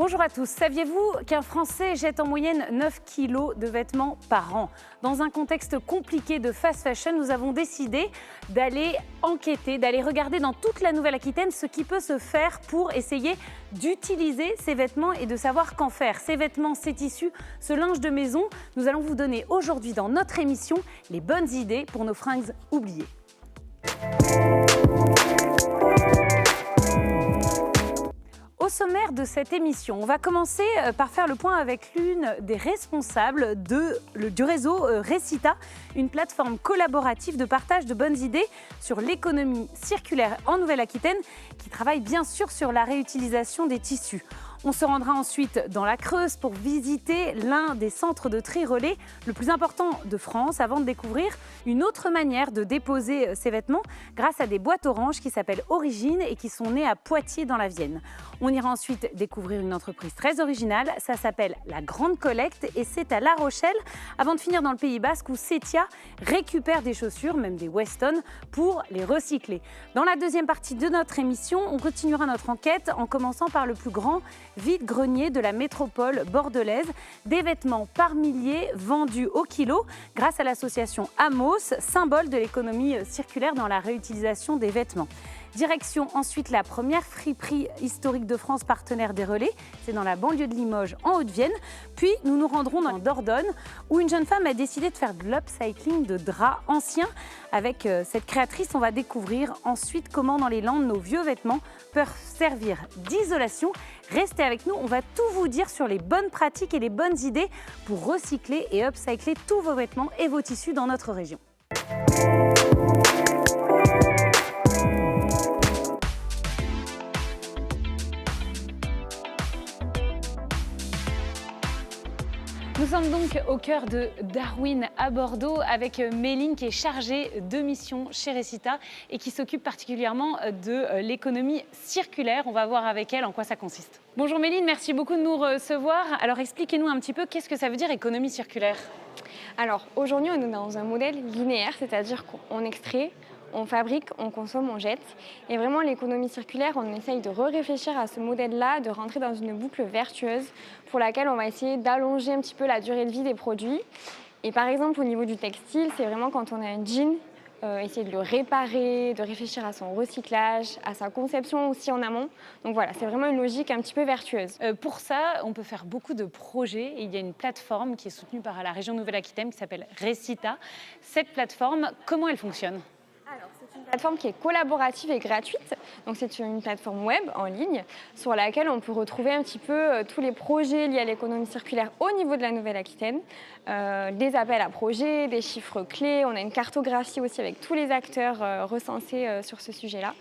Bonjour à tous. Saviez-vous qu'un Français jette en moyenne 9 kilos de vêtements par an ? Dans un contexte compliqué de fast fashion, nous avons décidé d'aller enquêter, d'aller regarder dans toute la Nouvelle-Aquitaine ce qui peut se faire pour essayer d'utiliser ces vêtements et de savoir qu'en faire. Ces vêtements, ces tissus, ce linge de maison, nous allons vous donner aujourd'hui dans notre émission les bonnes idées pour nos fringues oubliées. Au sommaire de cette émission, on va commencer par faire le point avec l'une des responsables du réseau Recita, une plateforme collaborative de partage de bonnes idées sur l'économie circulaire en Nouvelle-Aquitaine qui travaille bien sûr sur la réutilisation des tissus. On se rendra ensuite dans la Creuse pour visiter l'un des centres de tri relais le plus important de France avant de découvrir une autre manière de déposer ses vêtements grâce à des boîtes oranges qui s'appellent Origine et qui sont nées à Poitiers dans la Vienne. On ira ensuite découvrir une entreprise très originale, ça s'appelle La Grande Collecte et c'est à La Rochelle avant de finir dans le Pays Basque où Setia récupère des chaussures, même des Weston, pour les recycler. Dans la deuxième partie de notre émission, on continuera notre enquête en commençant par le plus grand vide-grenier de la métropole bordelaise, des vêtements par milliers vendus au kilo grâce à l'association Amos, symbole de l'économie circulaire dans la réutilisation des vêtements. Direction ensuite la première friperie historique de France partenaire des relais, c'est dans la banlieue de Limoges en Haute-Vienne. Puis nous nous rendrons dans Dordogne où une jeune femme a décidé de faire de l'upcycling de draps anciens. Avec cette créatrice, on va découvrir ensuite comment dans les Landes nos vieux vêtements peuvent servir d'isolation. Restez avec nous, on va tout vous dire sur les bonnes pratiques et les bonnes idées pour recycler et upcycler tous vos vêtements et vos tissus dans notre région. Nous sommes donc au cœur de Darwin à Bordeaux avec Méline qui est chargée de mission chez Recita et qui s'occupe particulièrement de l'économie circulaire. On va voir avec elle en quoi ça consiste. Bonjour Méline, merci beaucoup de nous recevoir. Alors expliquez-nous un petit peu qu'est-ce que ça veut dire économie circulaire ? Alors aujourd'hui on est dans un modèle linéaire, c'est-à-dire qu'on extrait, on fabrique, on consomme, on jette. Et vraiment, l'économie circulaire, on essaye de réfléchir à ce modèle-là, de rentrer dans une boucle vertueuse pour laquelle on va essayer d'allonger un petit peu la durée de vie des produits. Et par exemple, au niveau du textile, c'est vraiment quand on a un jean, essayer de le réparer, de réfléchir à son recyclage, à sa conception aussi en amont. Donc voilà, c'est vraiment une logique un petit peu vertueuse. Pour ça, on peut faire beaucoup de projets. Et il y a une plateforme qui est soutenue par la région Nouvelle-Aquitaine qui s'appelle Recita. Cette plateforme, comment elle fonctionne ? Alors, c'est une plateforme qui est collaborative et gratuite. Donc, c'est une plateforme web en ligne sur laquelle on peut retrouver un petit peu tous les projets liés à l'économie circulaire au niveau de la Nouvelle-Aquitaine. Des appels à projets, des chiffres clés. On a une cartographie aussi avec tous les acteurs recensés sur ce sujet-là.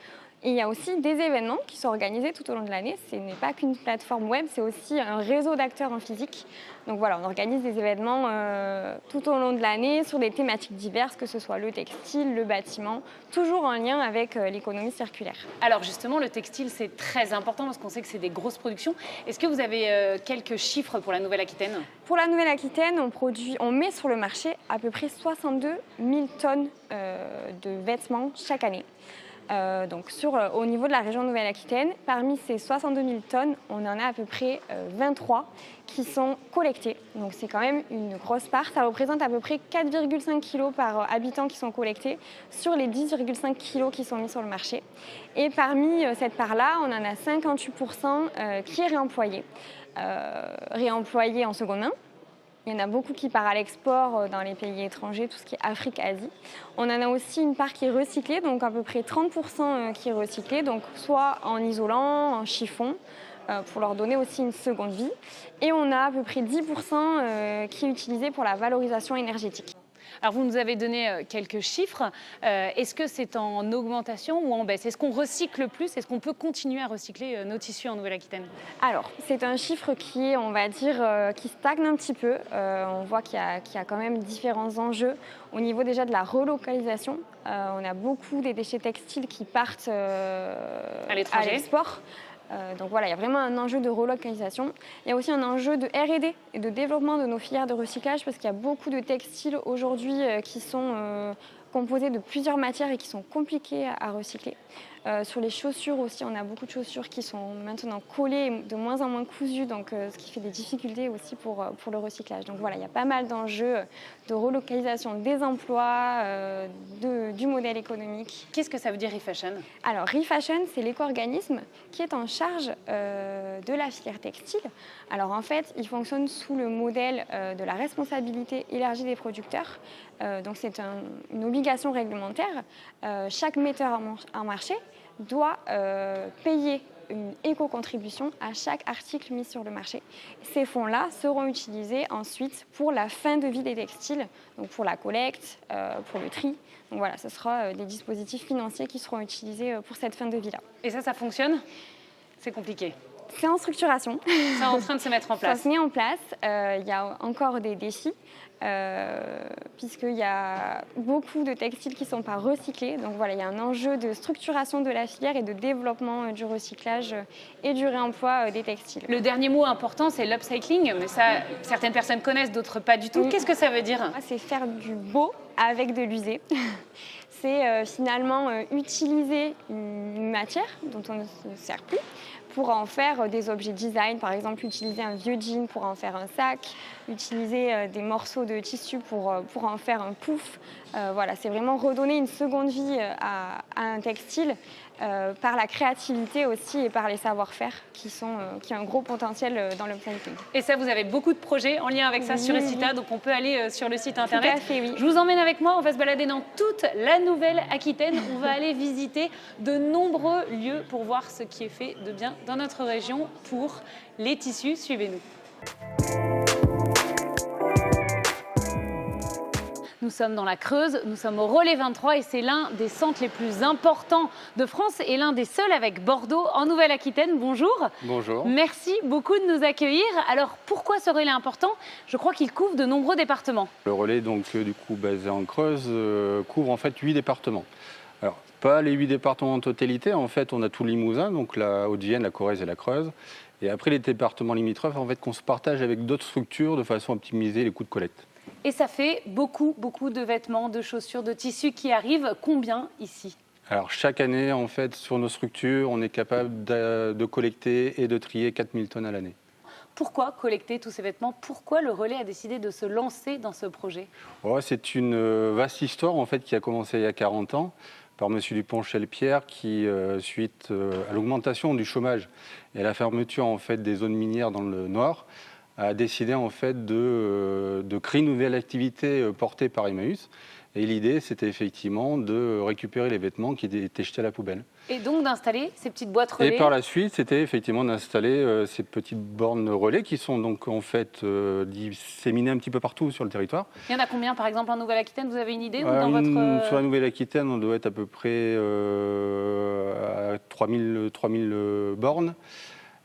Et il y a aussi des événements qui sont organisés tout au long de l'année. Ce n'est pas qu'une plateforme web, c'est aussi un réseau d'acteurs en physique. Donc voilà, on organise des événements tout au long de l'année sur des thématiques diverses, que ce soit le textile, le bâtiment, toujours en lien avec l'économie circulaire. Alors justement, le textile, c'est très important parce qu'on sait que c'est des grosses productions. Est-ce que vous avez quelques chiffres pour la Nouvelle-Aquitaine ? Pour la Nouvelle-Aquitaine, on met sur le marché à peu près 62 000 tonnes de vêtements chaque année. Donc au niveau de la région Nouvelle-Aquitaine, parmi ces 62 000 tonnes, on en a à peu près 23 qui sont collectées. Donc c'est quand même une grosse part. Ça représente à peu près 4,5 kg par habitant qui sont collectés sur les 10,5 kg qui sont mis sur le marché. Et parmi cette part-là, on en a 58% qui est réemployé. Réemployé en seconde main. Il y en a beaucoup qui partent à l'export dans les pays étrangers, tout ce qui est Afrique, Asie. On en a aussi une part qui est recyclée, donc à peu près 30% qui est recyclée, donc soit en isolant, en chiffon, pour leur donner aussi une seconde vie. Et on a à peu près 10% qui est utilisé pour la valorisation énergétique. Alors vous nous avez donné quelques chiffres. Est-ce que c'est en augmentation ou en baisse ? Est-ce qu'on recycle plus ? Est-ce qu'on peut continuer à recycler nos tissus en Nouvelle-Aquitaine ? Alors, c'est un chiffre qui est, on va dire, qui stagne un petit peu. On voit qu'il y a quand même différents enjeux. Au niveau déjà de la relocalisation, on a beaucoup des déchets textiles qui partent à l'export. Donc voilà, il y a vraiment un enjeu de relocalisation. Il y a aussi un enjeu de R&D et de développement de nos filières de recyclage parce qu'il y a beaucoup de textiles aujourd'hui qui sont composés de plusieurs matières et qui sont compliqués à recycler. Sur les chaussures aussi, on a beaucoup de chaussures qui sont maintenant collées, de moins en moins cousues, donc ce qui fait des difficultés aussi pour le recyclage. Donc voilà, il y a pas mal d'enjeux de relocalisation des emplois, du modèle économique. Qu'est-ce que ça veut dire ReFashion? Alors ReFashion, c'est l'éco-organisme qui est en charge de la filière textile. Alors en fait, il fonctionne sous le modèle de la responsabilité élargie des producteurs. Donc c'est une obligation réglementaire. Chaque metteur en marché doit payer une éco-contribution à chaque article mis sur le marché. Ces fonds-là seront utilisés ensuite pour la fin de vie des textiles, donc pour la collecte, pour le tri. Donc voilà, ce sera des dispositifs financiers qui seront utilisés pour cette fin de vie-là. Et ça fonctionne? C'est compliqué. C'est en structuration. C'est en train de se mettre en place. Ça se met en place. Il y a encore des défis. Puisqu'il y a beaucoup de textiles qui ne sont pas recyclés. Donc voilà, il y a un enjeu de structuration de la filière et de développement du recyclage et du réemploi des textiles. Le dernier mot important, c'est l'upcycling, mais ça, certaines personnes connaissent, d'autres pas du tout. Oui. Qu'est-ce que ça veut dire? C'est faire du beau avec de l'usé. C'est finalement utiliser une matière dont on ne se sert plus pour en faire des objets design, par exemple utiliser un vieux jean pour en faire un sac, utiliser des morceaux de tissu pour en faire un pouf. Voilà, c'est vraiment redonner une seconde vie à un textile par la créativité aussi et par les savoir-faire qui ont un gros potentiel dans l'upcycling. Et ça, vous avez beaucoup de projets en lien avec ça sur Recita, donc on peut aller sur le site internet. Tout à fait, oui. Je vous emmène avec moi, on va se balader dans toute la Nouvelle-Aquitaine. On va aller visiter de nombreux lieux pour voir ce qui est fait de bien dans notre région pour les tissus. Suivez-nous. Nous sommes dans la Creuse, nous sommes au Relais 23 et c'est l'un des centres les plus importants de France et l'un des seuls avec Bordeaux en Nouvelle-Aquitaine. Bonjour. Bonjour. Merci beaucoup de nous accueillir. Alors pourquoi ce relais important? Je crois qu'il couvre de nombreux départements. Le relais, donc du coup basé en Creuse, couvre en fait 8 départements. Alors pas les 8 départements en totalité, en fait on a tout le Limousin, donc la Haute-Vienne, la Corrèze et la Creuse. Et après les départements limitrophes, en fait qu'on se partage avec d'autres structures de façon à optimiser les coûts de collecte. Et ça fait beaucoup de vêtements, de chaussures, de tissus qui arrivent. Combien ici? Alors chaque année, en fait, sur nos structures, on est capable de collecter et de trier 4000 tonnes à l'année. Pourquoi collecter tous ces vêtements? Pourquoi le relais a décidé de se lancer dans ce projet? C'est une vaste histoire en fait qui a commencé il y a 40 ans par M. Dupont-Chelpierre qui, suite à l'augmentation du chômage et à la fermeture en fait des zones minières dans le Nord, a décidé en fait de créer une nouvelle activité portée par Emmaüs. Et l'idée, c'était effectivement de récupérer les vêtements qui étaient jetés à la poubelle. Et donc d'installer ces petites boîtes relais. Et par la suite, c'était effectivement d'installer ces petites bornes relais qui sont donc en fait disséminées un petit peu partout sur le territoire. Il y en a combien par exemple en Nouvelle-Aquitaine? Vous avez une idée ou Sur la Nouvelle-Aquitaine, on doit être à peu près à 3000 bornes.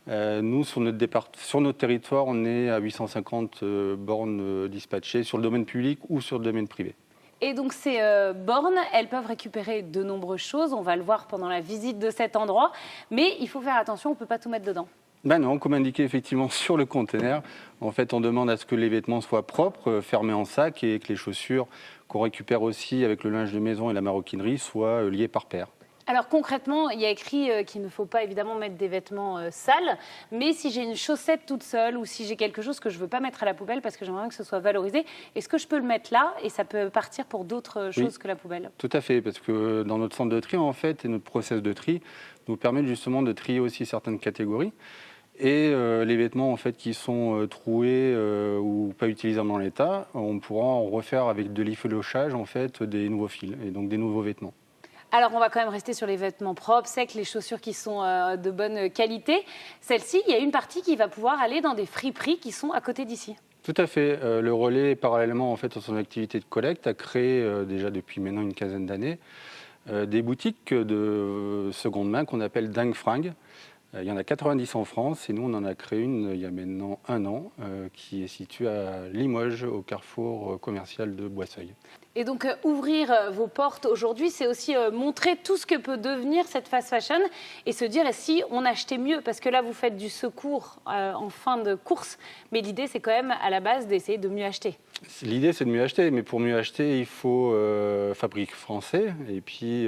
Nous, sur notre territoire, on est à 850 bornes dispatchées sur le domaine public ou sur le domaine privé. Et donc ces bornes, elles peuvent récupérer de nombreuses choses. On va le voir pendant la visite de cet endroit. Mais il faut faire attention, on ne peut pas tout mettre dedans. Ben non, comme indiqué effectivement sur le conteneur, en fait, on demande à ce que les vêtements soient propres, fermés en sac et que les chaussures qu'on récupère aussi avec le linge de maison et la maroquinerie soient liées par paire. Alors concrètement, il y a écrit qu'il ne faut pas évidemment mettre des vêtements sales, mais si j'ai une chaussette toute seule ou si j'ai quelque chose que je ne veux pas mettre à la poubelle parce que j'aimerais que ce soit valorisé, est-ce que je peux le mettre là et ça peut partir pour d'autres choses que la poubelle? Tout à fait, parce que dans notre centre de tri en fait et notre process de tri nous permettent justement de trier aussi certaines catégories. Et les vêtements en fait, qui sont troués ou pas utilisables dans l'état, on pourra en refaire avec de l'effilochage en fait, des nouveaux fils et donc des nouveaux vêtements. Alors, on va quand même rester sur les vêtements propres, secs, les chaussures qui sont de bonne qualité. Celle-ci, il y a une partie qui va pouvoir aller dans des friperies qui sont à côté d'ici. Tout à fait. Le relais, parallèlement en fait, à son activité de collecte, a créé déjà depuis maintenant une quinzaine d'années des boutiques de seconde main qu'on appelle Dingue Fringues. Il y en a 90 en France et nous, on en a créé une il y a maintenant 1 an qui est située à Limoges, au carrefour commercial de Boisseuil. Et donc, ouvrir vos portes aujourd'hui, c'est aussi montrer tout ce que peut devenir cette fast fashion et se dire si on achetait mieux. Parce que là, vous faites du secours en fin de course, mais l'idée, c'est quand même à la base d'essayer de mieux acheter. L'idée, c'est de mieux acheter, mais pour mieux acheter, il faut fabriquer français et puis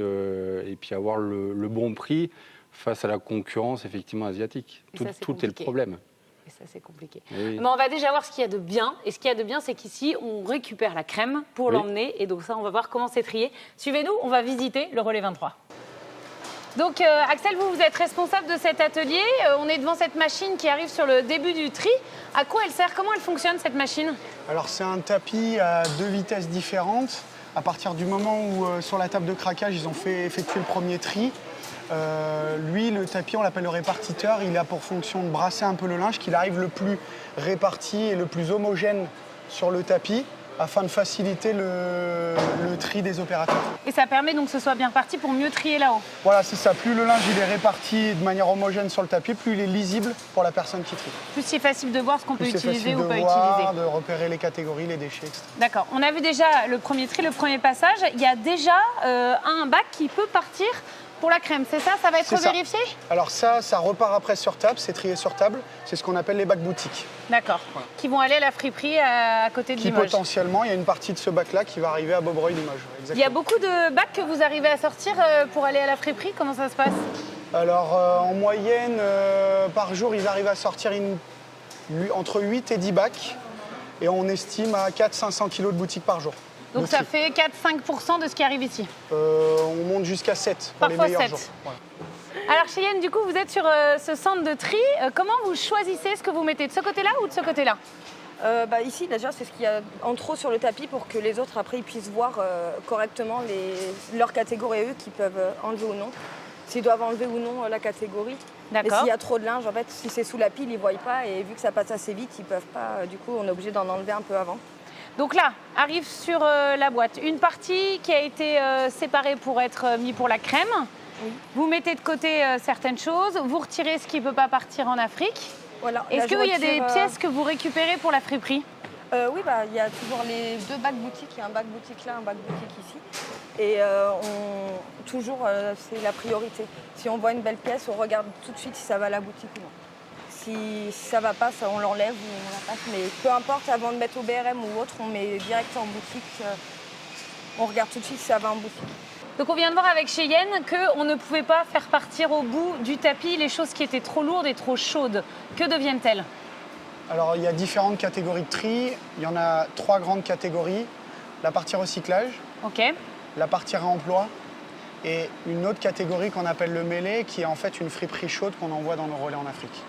avoir le bon prix face à la concurrence effectivement asiatique. Tout est le problème. Et ça, c'est compliqué. Oui. Mais on va déjà voir ce qu'il y a de bien. Et ce qu'il y a de bien, c'est qu'ici, on récupère la crème pour l'emmener. Et donc ça, on va voir comment c'est trié. Suivez-nous, on va visiter le relais 23. Donc Axel, vous êtes responsable de cet atelier. On est devant cette machine qui arrive sur le début du tri. À quoi elle sert? Comment elle fonctionne, cette machine? Alors c'est un tapis à 2 vitesses différentes. À partir du moment où sur la table de craquage, ils ont fait effectuer le premier tri, lui, le tapis, on l'appelle le répartiteur, il a pour fonction de brasser un peu le linge, qu'il arrive le plus réparti et le plus homogène sur le tapis, afin de faciliter le tri des opérateurs. Et ça permet donc que ce soit bien parti pour mieux trier là-haut? Voilà, c'est ça. Plus le linge il est réparti de manière homogène sur le tapis, plus il est lisible pour la personne qui trie. Plus c'est facile de voir ce qu'on peut utiliser ou pas utiliser. De repérer les catégories, les déchets, etc. D'accord. On a vu déjà le premier tri, le premier passage. Il y a déjà un bac qui peut partir pour la crème, c'est ça? Ça va être vérifié? Alors ça repart après sur table, c'est trié sur table. C'est ce qu'on appelle les bacs boutiques. D'accord. Voilà. Qui vont aller à la friperie à côté de Limoges. Potentiellement, il y a une partie de ce bac-là qui va arriver à Bobreuil-Limoges. Il y a beaucoup de bacs que vous arrivez à sortir pour aller à la friperie. Comment ça se passe? Alors en moyenne, par jour, ils arrivent à sortir entre 8 et 10 bacs. Et on estime à 400-500 kilos de boutique par jour. Donc ça fait 4-5% de ce qui arrive ici? On monte jusqu'à 7 pour Parfois les meilleurs 7. jours. Voilà. Alors Cheyenne, du coup, vous êtes sur ce centre de tri. Comment vous choisissez ce que vous mettez? De ce côté-là ou de ce côté-là? Ici, déjà, c'est ce qu'il y a en trop sur le tapis pour que les autres, après, ils puissent voir correctement leurs catégories eux qui peuvent enlever ou non. S'ils doivent enlever ou non la catégorie. D'accord. Mais s'il y a trop de linge, en fait, si c'est sous la pile, ils ne voient pas. Et vu que ça passe assez vite, ils ne peuvent pas. Du coup, on est obligé d'en enlever un peu avant. Donc là, arrive sur la boîte une partie qui a été séparée pour être mis pour la crème. Oui. Vous mettez de côté certaines choses, vous retirez ce qui ne peut pas partir en Afrique. Voilà. Est-ce qu'il y a des pièces que vous récupérez pour la friperie? Oui, il y a toujours les 2 bacs boutiques. Il y a un bac boutique là, un bac boutique ici. Et toujours, c'est la priorité. Si on voit une belle pièce, on regarde tout de suite si ça va à la boutique ou non. Si ça ne va pas, on l'enlève ou on la passe. Mais peu importe, avant de mettre au BRM ou autre, on met direct en boutique. On regarde tout de suite si ça va en boutique. Donc on vient de voir avec Cheyenne qu'on ne pouvait pas faire partir au bout du tapis les choses qui étaient trop lourdes et trop chaudes. Que deviennent-elles? Alors il y a différentes catégories de tri. Il y en a 3 grandes catégories. La partie recyclage, la partie réemploi et une autre catégorie qu'on appelle le mêlé, qui est en fait une friperie chaude qu'on envoie dans nos relais en Afrique.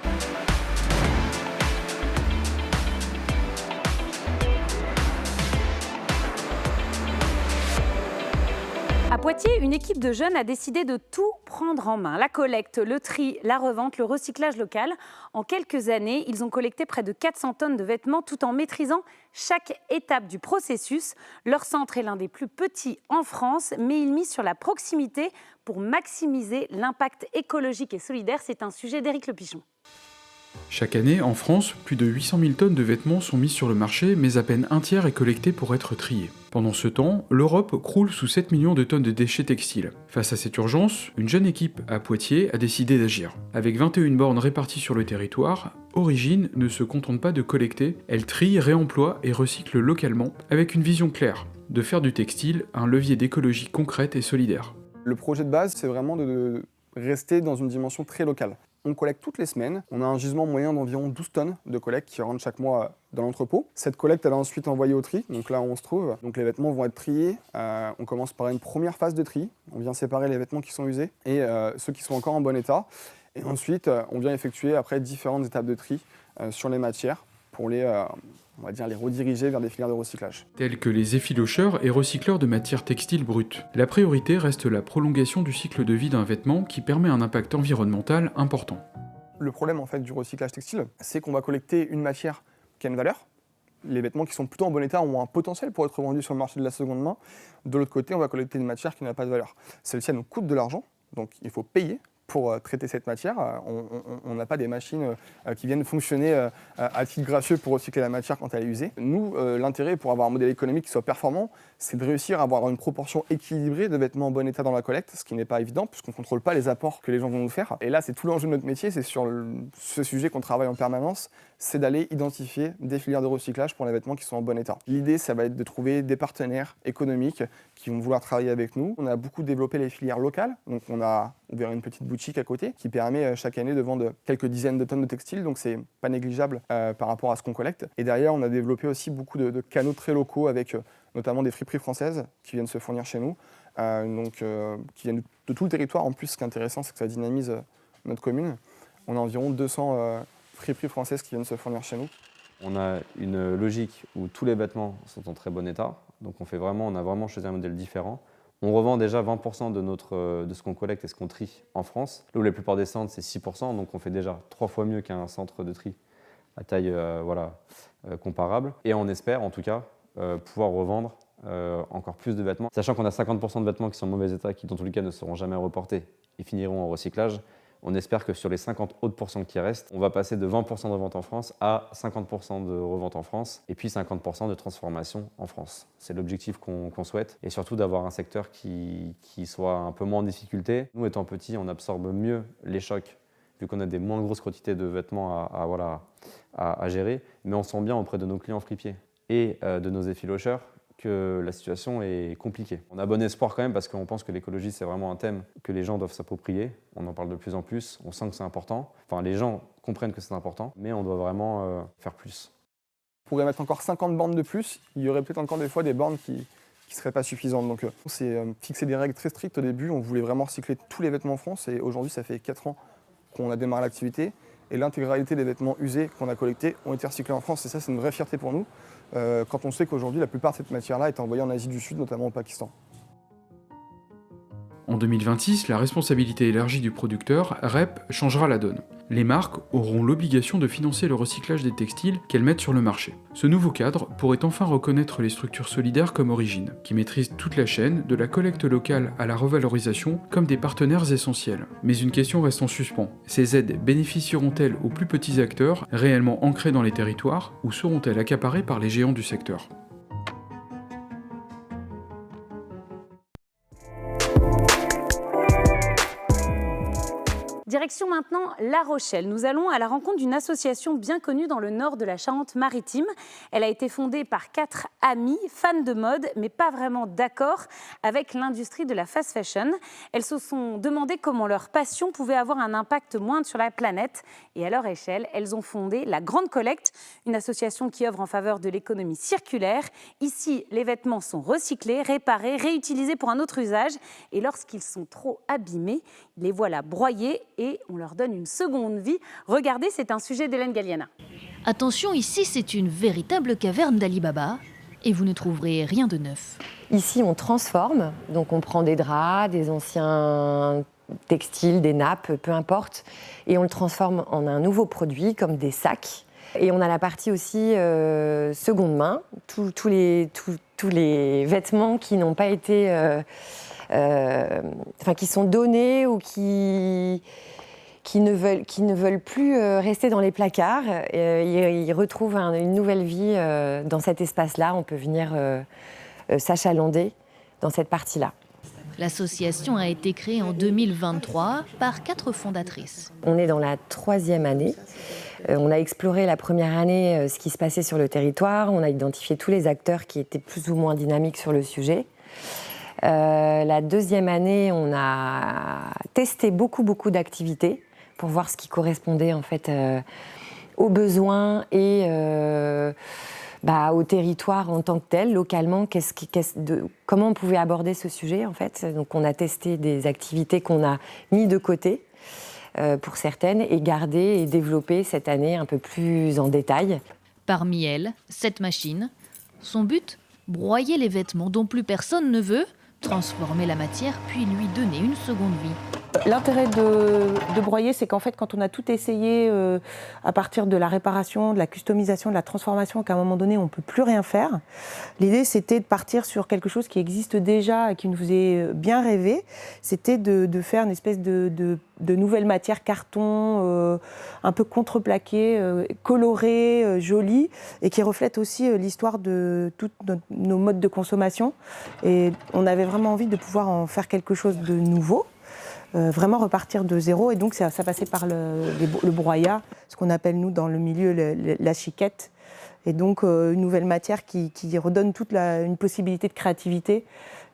À Poitiers, une équipe de jeunes a décidé de tout prendre en main. La collecte, le tri, la revente, le recyclage local. En quelques années, ils ont collecté près de 400 tonnes de vêtements tout en maîtrisant chaque étape du processus. Leur centre est l'un des plus petits en France, mais il mise sur la proximité pour maximiser l'impact écologique et solidaire. C'est un sujet d'Éric Lepichon. Chaque année, en France, plus de 800 000 tonnes de vêtements sont mises sur le marché, mais à peine un tiers est collecté pour être trié. Pendant ce temps, l'Europe croule sous 7 millions de tonnes de déchets textiles. Face à cette urgence, une jeune équipe à Poitiers a décidé d'agir. Avec 21 bornes réparties sur le territoire, Origine ne se contente pas de collecter, elle trie, réemploie et recycle localement, avec une vision claire, de faire du textile un levier d'écologie concrète et solidaire. Le projet de base, c'est vraiment de rester dans une dimension très locale. On collecte toutes les semaines. On a un gisement moyen d'environ 12 tonnes de collecte qui rentrent chaque mois dans l'entrepôt. Cette collecte, elle est ensuite envoyée au tri, donc là où on se trouve. Donc les vêtements vont être triés. On commence par une première phase de tri. On vient séparer les vêtements qui sont usés et ceux qui sont encore en bon état. Et ensuite, on vient effectuer après différentes étapes de tri sur les matières pour on va dire les rediriger vers des filières de recyclage. Tels que les effilocheurs et recycleurs de matières textiles brutes. La priorité reste la prolongation du cycle de vie d'un vêtement qui permet un impact environnemental important. Le problème en fait du recyclage textile, c'est qu'on va collecter une matière qui a une valeur. Les vêtements qui sont plutôt en bon état ont un potentiel pour être vendus sur le marché de la seconde main. De l'autre côté, on va collecter une matière qui n'a pas de valeur. Celle-ci, elle nous coûte de l'argent, donc il faut payer pour traiter cette matière. On n'a pas des machines qui viennent fonctionner à titre gracieux pour recycler la matière quand elle est usée. Nous, l'intérêt pour avoir un modèle économique qui soit performant, c'est de réussir à avoir une proportion équilibrée de vêtements en bon état dans la collecte, ce qui n'est pas évident puisqu'on ne contrôle pas les apports que les gens vont nous faire. Et là, c'est tout l'enjeu de notre métier, c'est sur ce sujet qu'on travaille en permanence, c'est d'aller identifier des filières de recyclage pour les vêtements qui sont en bon état. L'idée, ça va être de trouver des partenaires économiques qui vont vouloir travailler avec nous. On a beaucoup développé les filières locales, donc on a ouvert une petite boutique à côté qui permet chaque année de vendre quelques dizaines de tonnes de textiles, donc c'est pas négligeable par rapport à ce qu'on collecte. Et derrière, on a développé aussi beaucoup de canaux très locaux avec notamment des friperies françaises qui viennent se fournir chez nous, qui viennent de tout le territoire. En plus, ce qui est intéressant, c'est que ça dynamise notre commune. On a environ 200 friperies françaises qui viennent se fournir chez nous. On a une logique où tous les vêtements sont en très bon état, donc on a vraiment choisi un modèle différent. On revend déjà 20% de ce qu'on collecte et ce qu'on trie en France. Là où la plupart des centres, c'est 6%, donc on fait déjà 3 fois mieux qu'un centre de tri à taille comparable. Et on espère, en tout cas, pouvoir revendre encore plus de vêtements. Sachant qu'on a 50% de vêtements qui sont en mauvais état, qui dans tous les cas ne seront jamais reportés et finiront en recyclage. On espère que sur les 50 autres % qui restent, on va passer de 20% de revente en France à 50% de revente en France et puis 50% de transformation en France. C'est l'objectif qu'on souhaite et surtout d'avoir un secteur qui soit un peu moins en difficulté. Nous, étant petits, on absorbe mieux les chocs vu qu'on a des moins grosses quantités de vêtements à gérer, mais on sent bien auprès de nos clients fripiers et de nos effilocheurs que la situation est compliquée. On a bon espoir quand même parce qu'on pense que l'écologie, c'est vraiment un thème que les gens doivent s'approprier. On en parle de plus en plus, on sent que c'est important. Enfin, les gens comprennent que c'est important, mais on doit vraiment faire plus. On pourrait mettre encore 50 bornes de plus, il y aurait peut-être encore des fois des bornes qui ne seraient pas suffisantes. Donc on s'est fixé des règles très strictes au début, on voulait vraiment recycler tous les vêtements en France et aujourd'hui ça fait 4 ans qu'on a démarré l'activité et l'intégralité des vêtements usés qu'on a collectés ont été recyclés en France et ça c'est une vraie fierté pour nous. Quand on sait qu'aujourd'hui, la plupart de cette matière-là est envoyée en Asie du Sud, notamment au Pakistan. En 2026, la responsabilité élargie du producteur, REP, changera la donne. Les marques auront l'obligation de financer le recyclage des textiles qu'elles mettent sur le marché. Ce nouveau cadre pourrait enfin reconnaître les structures solidaires comme origine, qui maîtrisent toute la chaîne, de la collecte locale à la revalorisation, comme des partenaires essentiels. Mais une question reste en suspens. Ces aides bénéficieront-elles aux plus petits acteurs, réellement ancrés dans les territoires, ou seront-elles accaparées par les géants du secteur ? Direction maintenant La Rochelle. Nous allons à la rencontre d'une association bien connue dans le nord de la Charente-Maritime. Elle a été fondée par 4 amis, fans de mode, mais pas vraiment d'accord avec l'industrie de la fast fashion. Elles se sont demandé comment leur passion pouvait avoir un impact moindre sur la planète. Et à leur échelle, elles ont fondé la Grande Collecte, une association qui œuvre en faveur de l'économie circulaire. Ici, les vêtements sont recyclés, réparés, réutilisés pour un autre usage. Et lorsqu'ils sont trop abîmés, les voilà broyés et on leur donne une seconde vie. Regardez, c'est un sujet d'Hélène Galliana. Attention, ici c'est une véritable caverne d'Ali Baba et vous ne trouverez rien de neuf. Ici on transforme, donc on prend des draps, des anciens textiles, des nappes, peu importe, et on le transforme en un nouveau produit comme des sacs. Et on a la partie aussi seconde main, tous les vêtements qui n'ont pas été... qui sont donnés ou qui ne veulent plus rester dans les placards. Ils retrouvent une nouvelle vie dans cet espace-là. On peut venir s'achalander dans cette partie-là. L'association a été créée en 2023 par 4 fondatrices. On est dans la 3e année. On a exploré la première année ce qui se passait sur le territoire. On a identifié tous les acteurs qui étaient plus ou moins dynamiques sur le sujet. La 2e année, on a testé beaucoup d'activités pour voir ce qui correspondait en fait aux besoins et au territoire en tant que tel, localement, comment on pouvait aborder ce sujet en fait. Donc on a testé des activités qu'on a mis de côté pour certaines et gardé et développé cette année un peu plus en détail. Parmi elles, cette machine. Son but, broyer les vêtements dont plus personne ne veut, transformer la matière puis lui donner une seconde vie. L'intérêt de broyer, c'est qu'en fait, quand on a tout essayé à partir de la réparation, de la customisation, de la transformation, qu'à un moment donné, on ne peut plus rien faire, l'idée, c'était de partir sur quelque chose qui existe déjà et qui nous faisait bien rêver. C'était de faire une espèce de nouvelles matières carton, un peu contreplaquées, colorées, jolies, et qui reflètent aussi l'histoire de tous nos modes de consommation. Et on avait vraiment envie de pouvoir en faire quelque chose de nouveau. Vraiment repartir de zéro, et donc ça passait par le broyat, ce qu'on appelle nous dans le milieu la chiquette, et donc une nouvelle matière qui redonne une possibilité de créativité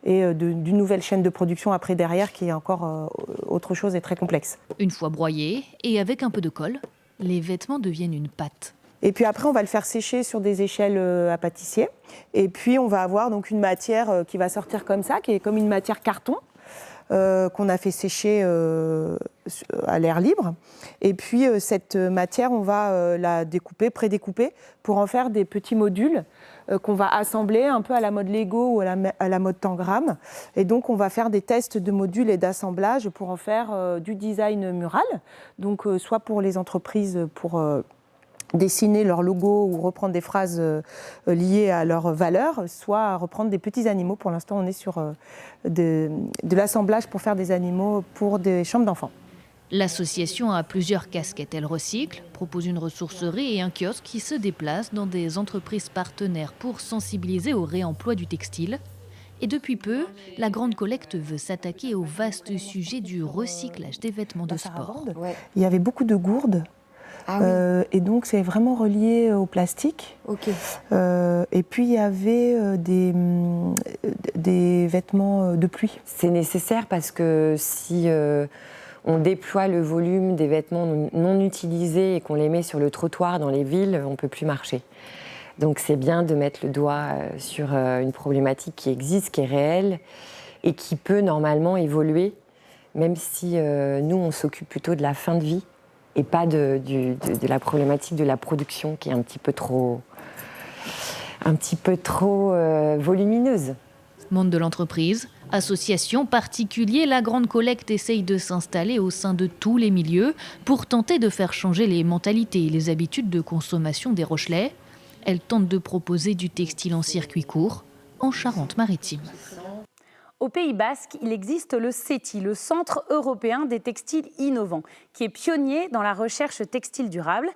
et d'une nouvelle chaîne de production après derrière qui est encore autre chose et très complexe. Une fois broyés et avec un peu de colle, les vêtements deviennent une pâte. Et puis après, on va le faire sécher sur des échelles à pâtissier, et puis on va avoir donc une matière qui va sortir comme ça, qui est comme une matière carton, qu'on a fait sécher à l'air libre. Et puis cette matière, on va la découper, prédécouper, pour en faire des petits modules qu'on va assembler un peu à la mode Lego ou à la mode Tangram. Et donc on va faire des tests de modules et d'assemblage pour en faire du design mural. Donc soit pour les entreprises pour dessiner leur logo ou reprendre des phrases liées à leurs valeurs, soit reprendre des petits animaux. Pour l'instant, on est sur de l'assemblage pour faire des animaux pour des chambres d'enfants. L'association a plusieurs casquettes. Elle recycle, propose une ressourcerie et un kiosque qui se déplacent dans des entreprises partenaires pour sensibiliser au réemploi du textile. Et depuis peu, la Grande Collecte veut s'attaquer au vaste sujet du recyclage des vêtements de sport. Il y avait beaucoup de gourdes. Ah oui. Et donc c'est vraiment relié au plastique. Okay. Et puis il y avait des vêtements de pluie. C'est nécessaire parce que si on déploie le volume des vêtements non utilisés et qu'on les met sur le trottoir dans les villes, on ne peut plus marcher. Donc c'est bien de mettre le doigt sur une problématique qui existe, qui est réelle et qui peut normalement évoluer, même si nous on s'occupe plutôt de la fin de vie et pas de la problématique de la production qui est un petit peu trop volumineuse. Monde de l'entreprise, associations, particuliers, la Grande Collecte essaye de s'installer au sein de tous les milieux pour tenter de faire changer les mentalités et les habitudes de consommation des Rochelais. Elle tente de proposer du textile en circuit court, en Charente-Maritime. Au Pays Basque, il existe le CETI, le Centre européen des textiles innovants, qui est pionnier dans la recherche textile durable.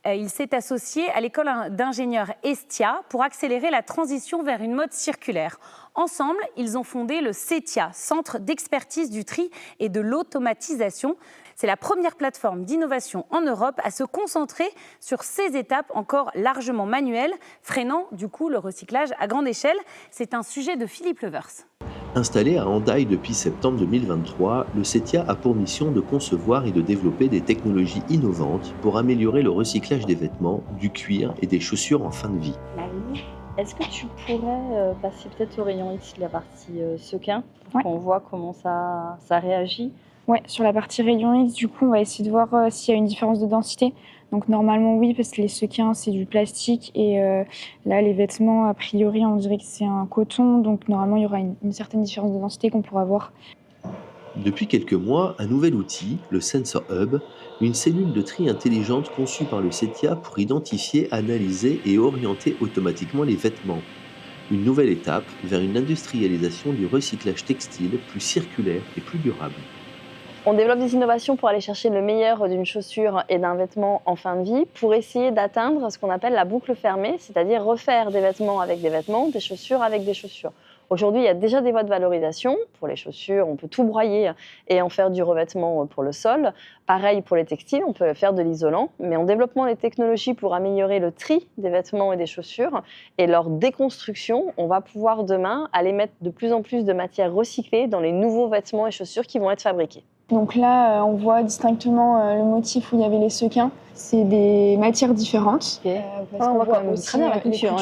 Il s'est associé à l'école d'ingénieurs Estia pour accélérer la transition vers une mode circulaire. Ensemble, ils ont fondé le CETIA, Centre d'expertise du tri et de l'automatisation. C'est la première plateforme d'innovation en Europe à se concentrer sur ces étapes encore largement manuelles, freinant du coup le recyclage à grande échelle. C'est un sujet de Philippe Levers. Installé à Hendaye depuis septembre 2023, le CETIA a pour mission de concevoir et de développer des technologies innovantes pour améliorer le recyclage des vêtements, du cuir et des chaussures en fin de vie. Marie, est-ce que tu pourrais passer peut-être au rayon X la partie sequin pour qu'on voit comment ça réagit? Ouais, sur la partie rayon X, du coup, on va essayer de voir s'il y a une différence de densité. Donc normalement oui, parce que les sequins c'est du plastique et là les vêtements a priori on dirait que c'est un coton, donc normalement il y aura une certaine différence de densité qu'on pourra voir. Depuis quelques mois, un nouvel outil, le Sensor Hub, une cellule de tri intelligente conçue par le CETIA pour identifier, analyser et orienter automatiquement les vêtements. Une nouvelle étape vers une industrialisation du recyclage textile plus circulaire et plus durable. On développe des innovations pour aller chercher le meilleur d'une chaussure et d'un vêtement en fin de vie pour essayer d'atteindre ce qu'on appelle la boucle fermée, c'est-à-dire refaire des vêtements avec des vêtements, des chaussures avec des chaussures. Aujourd'hui, il y a déjà des voies de valorisation. Pour les chaussures, on peut tout broyer et en faire du revêtement pour le sol. Pareil pour les textiles, on peut faire de l'isolant. Mais en développant les technologies pour améliorer le tri des vêtements et des chaussures et leur déconstruction, on va pouvoir demain aller mettre de plus en plus de matières recyclées dans les nouveaux vêtements et chaussures qui vont être fabriqués. Donc là, on voit distinctement le motif où il y avait les sequins. C'est des matières différentes. Okay. On voit quand même très bien la couture.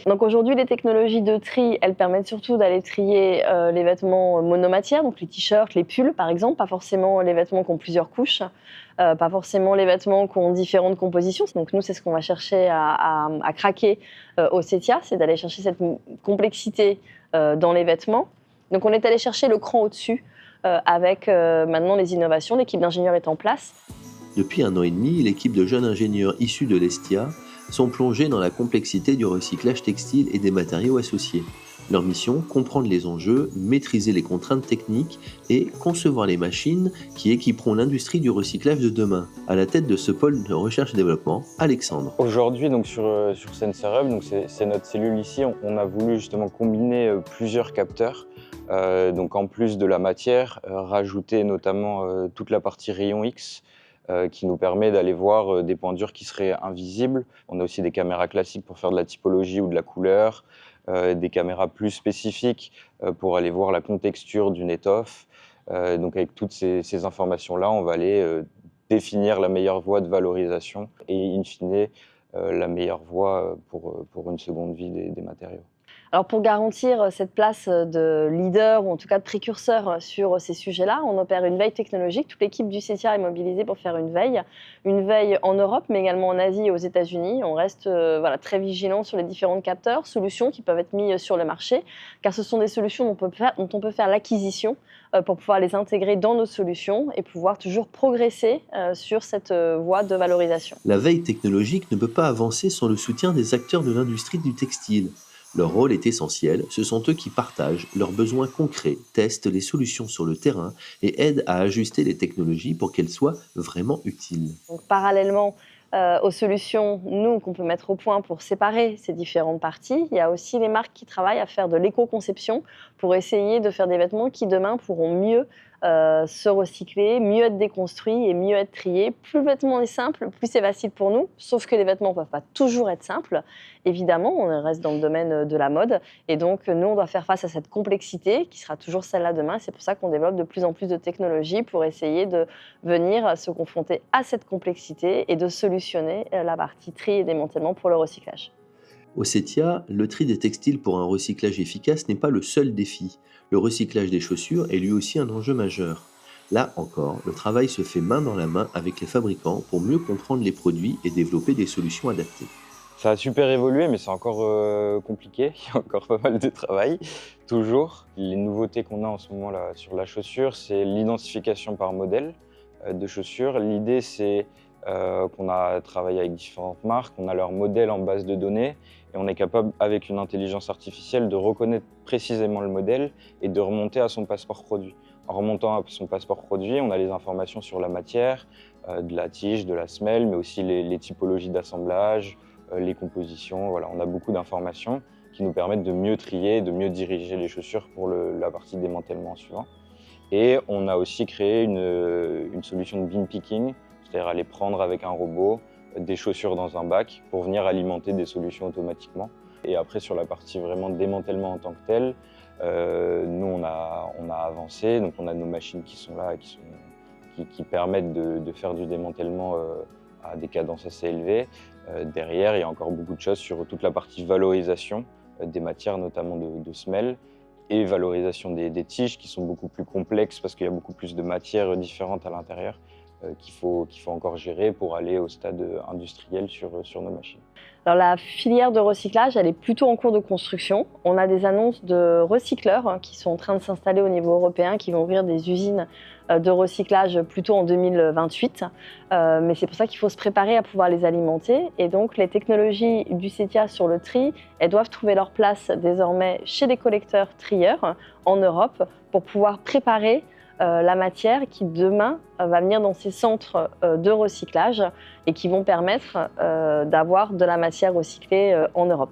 Donc aujourd'hui, les technologies de tri, elles permettent surtout d'aller trier les vêtements monomatières, donc les t-shirts, les pulls par exemple, pas forcément les vêtements qui ont plusieurs couches, pas forcément les vêtements qui ont différentes compositions. Donc nous, c'est ce qu'on va chercher à craquer au CETIA, c'est d'aller chercher cette complexité dans les vêtements. Donc on est allé chercher le cran au-dessus. Avec maintenant les innovations, l'équipe d'ingénieurs est en place. Depuis 1 an et demi, l'équipe de jeunes ingénieurs issus de l'Estia sont plongés dans la complexité du recyclage textile et des matériaux associés. Leur mission, comprendre les enjeux, maîtriser les contraintes techniques et concevoir les machines qui équiperont l'industrie du recyclage de demain. À la tête de ce pôle de recherche et développement, Alexandre. Aujourd'hui, donc sur Sensor Hub, donc c'est notre cellule ici, on a voulu justement combiner plusieurs capteurs. Donc en plus de la matière, rajouter notamment toute la partie rayon X qui nous permet d'aller voir des points durs qui seraient invisibles. On a aussi des caméras classiques pour faire de la typologie ou de la couleur, des caméras plus spécifiques pour aller voir la contexture d'une étoffe. Donc avec toutes ces informations-là, on va aller définir la meilleure voie de valorisation et in fine la meilleure voie pour une seconde vie des matériaux. Alors pour garantir cette place de leader ou en tout cas de précurseur sur ces sujets-là, on opère une veille technologique. Toute l'équipe du CETIA est mobilisée pour faire une veille en Europe, mais également en Asie et aux États-Unis. On reste très vigilant sur les différents capteurs, solutions qui peuvent être mises sur le marché, car ce sont des solutions dont on peut faire l'acquisition pour pouvoir les intégrer dans nos solutions et pouvoir toujours progresser sur cette voie de valorisation. La veille technologique ne peut pas avancer sans le soutien des acteurs de l'industrie du textile. Leur rôle est essentiel, ce sont eux qui partagent leurs besoins concrets, testent les solutions sur le terrain et aident à ajuster les technologies pour qu'elles soient vraiment utiles. Donc, parallèlement aux solutions, qu'on peut mettre au point pour séparer ces différentes parties, il y a aussi les marques qui travaillent à faire de l'éco-conception pour essayer de faire des vêtements qui demain pourront mieux se recycler, mieux être déconstruits et mieux être triés. Plus le vêtement est simple, plus c'est facile pour nous, sauf que les vêtements ne peuvent pas toujours être simples. Évidemment, on reste dans le domaine de la mode et donc nous, on doit faire face à cette complexité qui sera toujours celle-là demain. C'est pour ça qu'on développe de plus en plus de technologies pour essayer de venir se confronter à cette complexité et de solutionner la partie tri et démantèlement pour le recyclage. Au CETIA, le tri des textiles pour un recyclage efficace n'est pas le seul défi. Le recyclage des chaussures est lui aussi un enjeu majeur. Là encore, le travail se fait main dans la main avec les fabricants pour mieux comprendre les produits et développer des solutions adaptées. Ça a super évolué, mais c'est encore compliqué. Il y a encore pas mal de travail, toujours. Les nouveautés qu'on a en ce moment là, sur la chaussure, c'est l'identification par modèle de chaussures. L'idée, c'est qu'on a travaillé avec différentes marques, on a leur modèle en base de données et on est capable, avec une intelligence artificielle, de reconnaître précisément le modèle et de remonter à son passeport produit. En remontant à son passeport produit, on a les informations sur la matière, de la tige, de la semelle, mais aussi les typologies d'assemblage, les compositions. Voilà, on a beaucoup d'informations qui nous permettent de mieux trier, de mieux diriger les chaussures pour la partie démantèlement suivant. Et on a aussi créé une solution de bin picking, c'est-à-dire aller prendre avec un robot des chaussures dans un bac pour venir alimenter des solutions automatiquement. Et après, sur la partie vraiment démantèlement en tant que telle, nous, on a avancé. Donc, on a nos machines qui sont là, qui permettent de faire du démantèlement à des cadences assez élevées. Derrière, il y a encore beaucoup de choses sur toute la partie valorisation des matières, notamment de semelles, et valorisation des tiges qui sont beaucoup plus complexes parce qu'il y a beaucoup plus de matières différentes à l'intérieur qu'il faut encore gérer pour aller au stade industriel sur nos machines. Alors la filière de recyclage, elle est plutôt en cours de construction. On a des annonces de recycleurs qui sont en train de s'installer au niveau européen, qui vont ouvrir des usines de recyclage plutôt en 2028. Mais c'est pour ça qu'il faut se préparer à pouvoir les alimenter. Et donc les technologies du CETIA sur le tri, elles doivent trouver leur place désormais chez les collecteurs trieurs en Europe pour pouvoir préparer la matière qui demain va venir dans ces centres de recyclage et qui vont permettre d'avoir de la matière recyclée en Europe.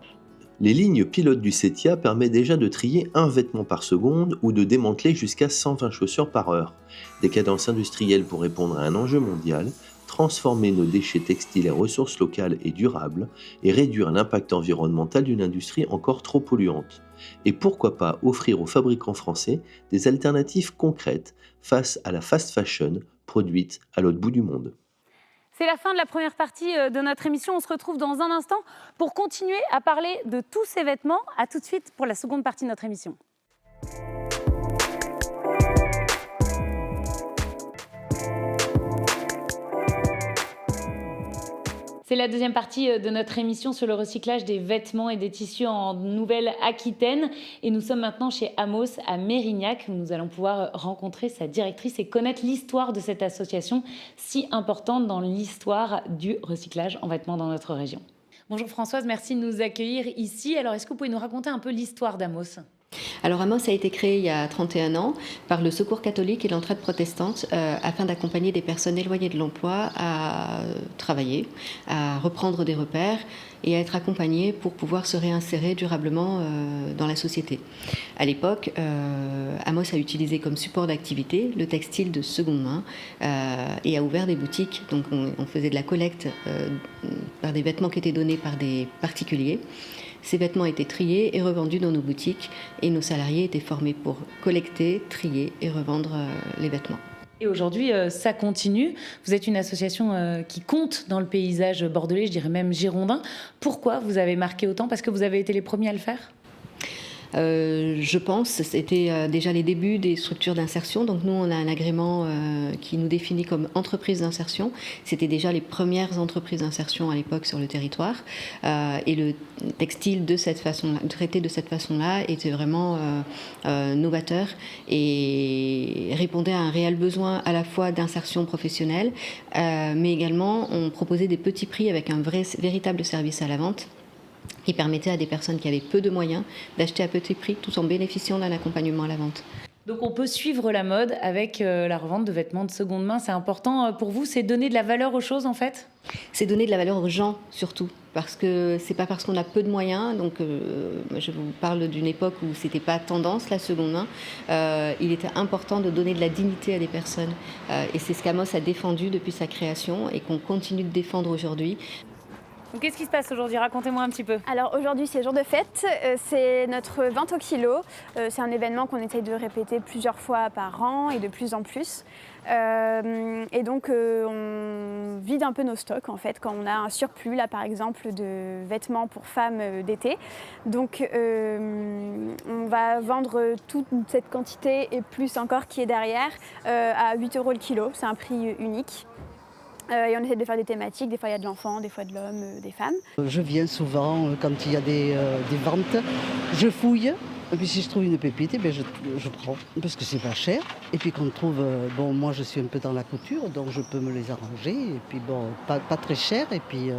Les lignes pilotes du CETIA permettent déjà de trier un vêtement par seconde ou de démanteler jusqu'à 120 chaussures par heure. Des cadences industrielles pour répondre à un enjeu mondial, transformer nos déchets textiles en ressources locales et durables et réduire l'impact environnemental d'une industrie encore trop polluante. Et pourquoi pas offrir aux fabricants français des alternatives concrètes face à la fast fashion produite à l'autre bout du monde. C'est la fin de la première partie de notre émission. On se retrouve dans un instant pour continuer à parler de tous ces vêtements. À tout de suite pour la seconde partie de notre émission. C'est la deuxième partie de notre émission sur le recyclage des vêtements et des tissus en Nouvelle-Aquitaine. Et nous sommes maintenant chez Amos à Mérignac, où nous allons pouvoir rencontrer sa directrice et connaître l'histoire de cette association si importante dans l'histoire du recyclage en vêtements dans notre région. Bonjour Françoise, merci de nous accueillir ici. Alors, est-ce que vous pouvez nous raconter un peu l'histoire d'Amos ? Alors Amos a été créé il y a 31 ans par le Secours catholique et l'Entraide protestante afin d'accompagner des personnes éloignées de l'emploi à travailler, à reprendre des repères et à être accompagnées pour pouvoir se réinsérer durablement dans la société. À l'époque, Amos a utilisé comme support d'activité le textile de seconde main et a ouvert des boutiques. Donc on faisait de la collecte par des vêtements qui étaient donnés par des particuliers. Ces vêtements étaient triés et revendus dans nos boutiques et nos salariés étaient formés pour collecter, trier et revendre les vêtements. Et aujourd'hui, ça continue. Vous êtes une association qui compte dans le paysage bordelais, je dirais même girondin. Pourquoi vous avez marqué autant ? Parce que vous avez été les premiers à le faire ? Je pense, c'était déjà les débuts des structures d'insertion. Donc nous, on a un agrément qui nous définit comme entreprise d'insertion. C'était déjà les premières entreprises d'insertion à l'époque sur le territoire. Et le textile de cette façon, traité de cette façon-là, était vraiment novateur et répondait à un réel besoin à la fois d'insertion professionnelle, mais également on proposait des petits prix avec un véritable service à la vente, qui permettait à des personnes qui avaient peu de moyens d'acheter à petit prix tout en bénéficiant d'un accompagnement à la vente. Donc on peut suivre la mode avec la revente de vêtements de seconde main. C'est important pour vous, c'est donner de la valeur aux choses en fait ? C'est donner de la valeur aux gens surtout, parce que c'est pas parce qu'on a peu de moyens. Donc je vous parle d'une époque où c'était pas tendance la seconde main. Il était important de donner de la dignité à des personnes et c'est ce qu'Amos a défendu depuis sa création et qu'on continue de défendre aujourd'hui. Donc, qu'est-ce qui se passe aujourd'hui ? Racontez-moi un petit peu. Alors aujourd'hui c'est jour de fête, c'est notre vente au kilo. C'est un événement qu'on essaye de répéter plusieurs fois par an et de plus en plus. Et donc on vide un peu nos stocks en fait quand on a un surplus là par exemple de vêtements pour femmes d'été. Donc on va vendre toute cette quantité et plus encore qui est derrière à 8 € le kilo, c'est un prix unique. Et on essaie de faire des thématiques, des fois il y a de l'enfant, des fois de l'homme, des femmes. Je viens souvent quand il y a des ventes, je fouille, et puis si je trouve une pépite, je prends, parce que c'est pas cher. Et puis qu'on trouve, bon moi je suis un peu dans la couture, donc je peux me les arranger, et puis bon, pas très cher, et puis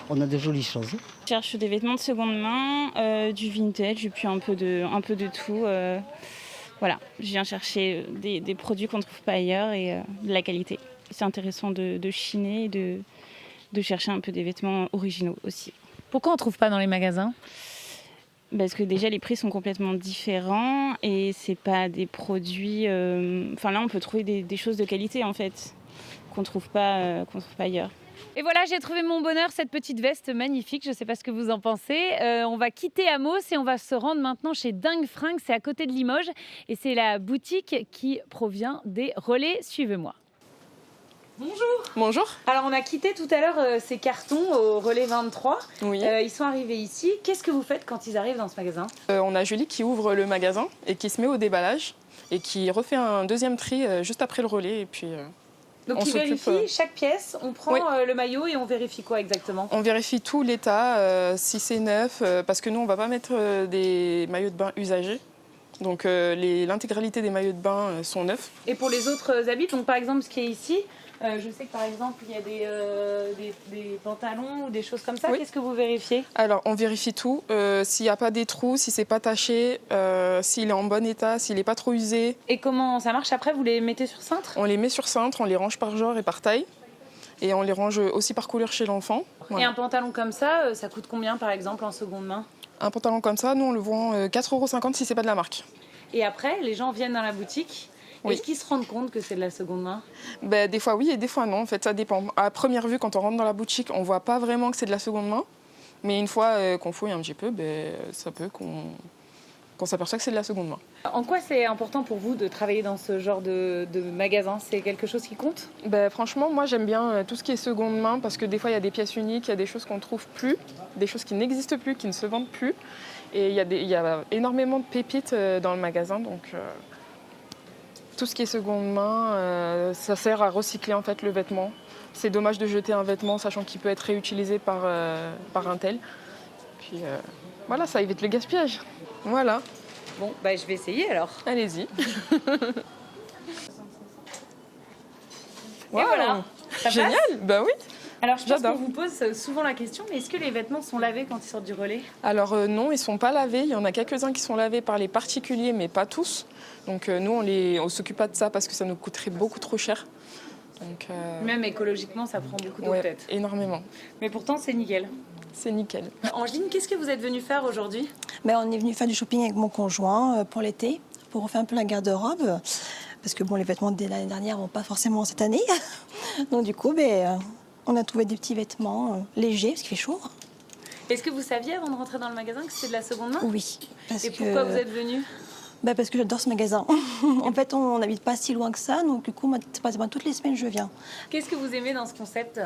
on a de jolies choses. Je cherche des vêtements de seconde main, du vintage, et puis un peu de tout. Voilà, je viens chercher des produits qu'on ne trouve pas ailleurs et de la qualité. C'est intéressant de chiner et de chercher un peu des vêtements originaux aussi. Pourquoi on ne trouve pas dans les magasins ? Parce que déjà les prix sont complètement différents et c'est pas des produits... Enfin là on peut trouver des choses de qualité en fait qu'on trouve pas ailleurs. Et voilà, j'ai trouvé mon bonheur, cette petite veste magnifique. Je ne sais pas ce que vous en pensez. On va quitter Amos et on va se rendre maintenant chez Dingue Fringues. C'est à côté de Limoges et c'est la boutique qui provient des Relais. Suivez-moi. Bonjour. Bonjour. Alors on a quitté tout à l'heure ces cartons au Relais 23. Oui. Ils sont arrivés ici. Qu'est-ce que vous faites quand ils arrivent dans ce magasin ? On a Julie qui ouvre le magasin et qui se met au déballage et qui refait un deuxième tri juste après le relais et puis... Donc on vérifie chaque pièce, on prend le maillot et on vérifie quoi exactement ? On vérifie tout l'état, si c'est neuf, parce que nous on ne va pas mettre des maillots de bain usagés. Donc l'intégralité des maillots de bain sont neufs. Et pour les autres habits, donc par exemple ce qui est ici, je sais que par exemple il y a des pantalons ou des choses comme ça. Oui. Qu'est-ce que vous vérifiez ? Alors on vérifie tout, s'il n'y a pas des trous, si c'est pas taché, s'il est en bon état, s'il n'est pas trop usé. Et comment ça marche après ? Vous les mettez sur cintre ? On les met sur cintre, on les range par genre et par taille. Et on les range aussi par couleur chez l'enfant. Voilà. Et un pantalon comme ça coûte combien par exemple en seconde main ? Un pantalon comme ça, nous on le vend 4,50 € si c'est pas de la marque. Et après, les gens viennent dans la boutique. Oui. Est-ce qu'ils se rendent compte que c'est de la seconde main ? Des fois oui et des fois non. En fait, ça dépend. À première vue, quand on rentre dans la boutique, on voit pas vraiment que c'est de la seconde main. Mais une fois qu'on fouille un petit peu, ça peut qu'on s'aperçoit que c'est de la seconde main. En quoi c'est important pour vous de travailler dans ce genre de magasin ? C'est quelque chose qui compte ? Franchement, moi j'aime bien tout ce qui est seconde main parce que des fois il y a des pièces uniques, il y a des choses qu'on ne trouve plus, des choses qui n'existent plus, qui ne se vendent plus. Et il y a énormément de pépites dans le magasin, donc tout ce qui est seconde main, ça sert à recycler en fait le vêtement. C'est dommage de jeter un vêtement sachant qu'il peut être réutilisé par un tel. Puis voilà, ça évite le gaspillage. Voilà. Bon, je vais essayer alors. Allez-y. Wow. Et voilà. Ça génial, passe ? Oui. Alors je pense J'adore. qu'on vous pose souvent la question, mais est-ce que les vêtements sont lavés quand ils sortent du relais? Alors non, ils ne sont pas lavés. Il y en a quelques-uns qui sont lavés par les particuliers, mais pas tous. Donc nous, on ne s'occupe pas de ça parce que ça nous coûterait beaucoup trop cher. Donc, Même écologiquement, ça prend beaucoup d'eau ouais, peut-être. énormément. Mais pourtant, c'est nickel. C'est nickel. Angeline, qu'est-ce que vous êtes venue faire aujourd'hui? On est venu faire du shopping avec mon conjoint pour l'été, pour refaire un peu la garde-robe. Parce que bon, les vêtements de l'année dernière vont pas forcément cette année. Donc du coup, on a trouvé des petits vêtements légers, parce qu'il fait chaud. Est-ce que vous saviez avant de rentrer dans le magasin que c'était de la seconde main? Oui. Et pourquoi vous êtes venue? Parce que j'adore ce magasin. En fait, on n'habite pas si loin que ça, donc du coup, pratiquement toutes les semaines, je viens. Qu'est-ce que vous aimez dans ce concept?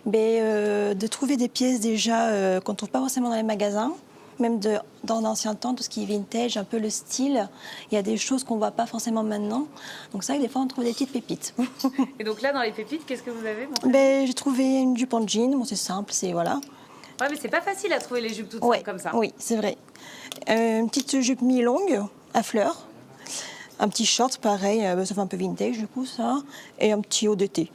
De trouver des pièces déjà qu'on ne trouve pas forcément dans les magasins, même dans l'ancien temps, tout ce qui est vintage, un peu le style. Il y a des choses qu'on ne voit pas forcément maintenant. Donc c'est vrai que des fois, on trouve des petites pépites. Et donc là, dans les pépites, qu'est-ce que vous avez? J'ai trouvé une jupe en jean. Bon, c'est simple, c'est voilà. Ouais, mais c'est pas facile à trouver les jupes toutes simples comme ça. Oui, c'est vrai. Une petite jupe mi-longue à fleurs. Un petit short, pareil, ça fait un peu vintage du coup, ça. Et un petit haut d'été.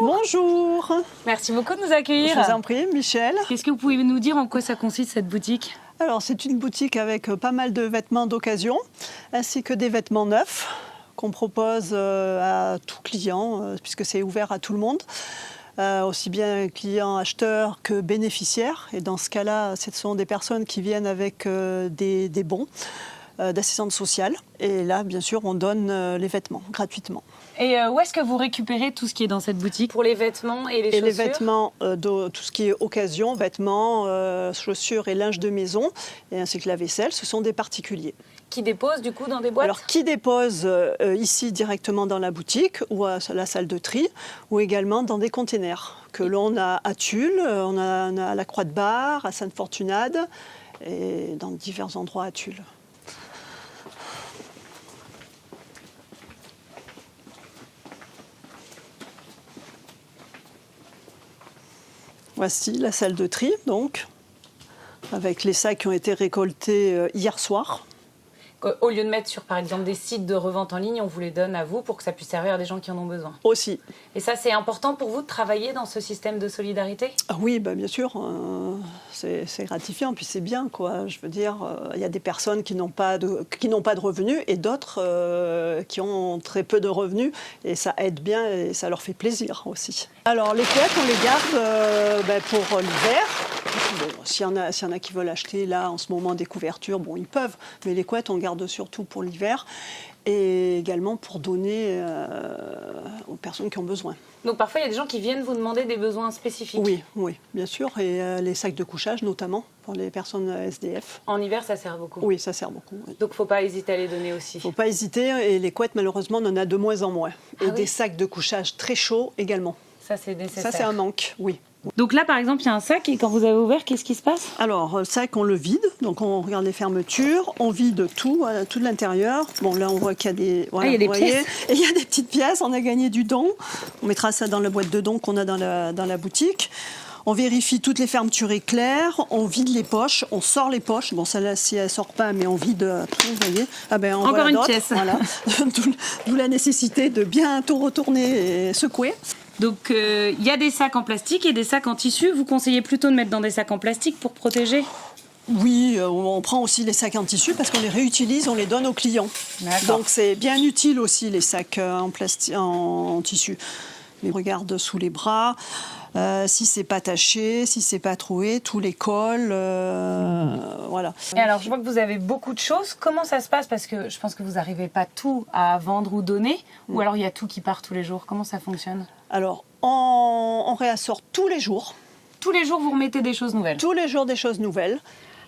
Bonjour. Merci beaucoup de nous accueillir. Je vous en prie, Michel. Qu'est-ce que vous pouvez nous dire en quoi ça consiste cette boutique? Alors, c'est une boutique avec pas mal de vêtements d'occasion, ainsi que des vêtements neufs qu'on propose à tout client, puisque c'est ouvert à tout le monde. Aussi bien clients, acheteurs que bénéficiaires. Et dans ce cas-là, ce sont des personnes qui viennent avec des bons d'assistance sociale. Et là, bien sûr, on donne les vêtements gratuitement. Et où est-ce que vous récupérez tout ce qui est dans cette boutique? Pour les vêtements et les chaussures? Les vêtements, tout ce qui est occasion, vêtements, chaussures et linge de maison, et ainsi que la vaisselle, ce sont des particuliers. Qui déposent du coup dans des boîtes? Alors, qui déposent ici directement dans la boutique ou à la salle de tri, ou également dans des containers que l'on a à Tulle, on a à la Croix de Bar, à Sainte-Fortunade et dans divers endroits à Tulle. Voici la salle de tri, donc, avec les sacs qui ont été récoltés hier soir. Au lieu de mettre sur, par exemple, des sites de revente en ligne, on vous les donne à vous pour que ça puisse servir à des gens qui en ont besoin. Aussi. Et ça, c'est important pour vous de travailler dans ce système de solidarité? Oui, bien sûr. C'est gratifiant, puis c'est bien, quoi. Je veux dire, il y a des personnes qui n'ont pas de revenus et d'autres qui ont très peu de revenus. Et ça aide bien et ça leur fait plaisir aussi. Alors, les couettes, on les garde pour l'hiver. Bon, s'il y en a qui veulent acheter là en ce moment des couvertures, bon, ils peuvent, mais les couettes on garde surtout pour l'hiver et également pour donner aux personnes qui ont besoin. Donc parfois il y a des gens qui viennent vous demander des besoins spécifiques. Oui, bien sûr, et les sacs de couchage notamment pour les personnes SDF. En hiver ça sert beaucoup? Oui, ça sert beaucoup. Oui. Donc il ne faut pas hésiter à les donner aussi? Il ne faut pas hésiter, et les couettes malheureusement on en a de moins en moins. Ah, et des sacs de couchage très chauds également. Ça c'est nécessaire? Ça c'est un manque, oui. Donc là, par exemple, il y a un sac et quand vous avez ouvert, qu'est-ce qui se passe? Alors, le sac, on le vide. Donc, on regarde les fermetures. On vide tout de l'intérieur. Bon, là, on voit qu'il y a des... Voilà, il y a des pièces. Et il y a des petites pièces. On a gagné du don. On mettra ça dans la boîte de dons qu'on a dans la boutique. On vérifie toutes les fermetures éclairs. On vide les poches. On sort les poches. Bon, celle-là, si elle ne sort pas, mais on vide tout, vous voyez. Encore une pièce. Voilà. D'où la nécessité de bien tout retourner et secouer. Donc, il y a des sacs en plastique et des sacs en tissu. Vous conseillez plutôt de mettre dans des sacs en plastique pour protéger? Oui, on prend aussi les sacs en tissu parce qu'on les réutilise, on les donne aux clients. Donc, c'est bien utile aussi, les sacs en tissu. Mais on regarde sous les bras, si c'est pas taché, si c'est pas troué, tous les cols, voilà. Et alors, je vois que vous avez beaucoup de choses. Comment ça se passe? Parce que je pense que vous n'arrivez pas tout à vendre ou donner. Ou alors, il y a tout qui part tous les jours. Comment ça fonctionne? Alors, on réassort tous les jours. Tous les jours, vous remettez des choses nouvelles? Tous les jours, des choses nouvelles.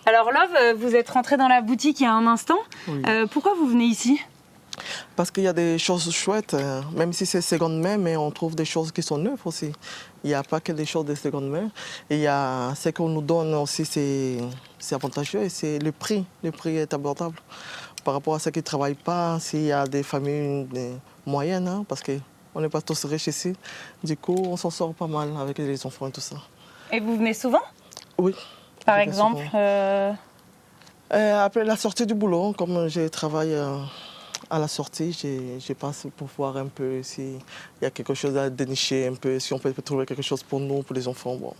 Alors, Love, vous êtes rentrée dans la boutique il y a un instant. Oui. Pourquoi vous venez ici? Parce qu'il y a des choses chouettes, même si c'est seconde main, mais on trouve des choses qui sont neuves aussi. Il n'y a pas que des choses de seconde main. Et il y a ce qu'on nous donne aussi, c'est avantageux, et c'est le prix. Le prix est abordable. Par rapport à ceux qui ne travaillent pas, s'il y a des familles moyennes, parce qu'on n'est pas tous riches ici. Du coup, on s'en sort pas mal avec les enfants et tout ça. Et vous venez souvent? Oui. Par exemple Après la sortie du boulot, comme je travaille à la sortie, je passe pour voir un peu s'il y a quelque chose à dénicher, un peu, si on peut trouver quelque chose pour nous, pour les enfants. Bon,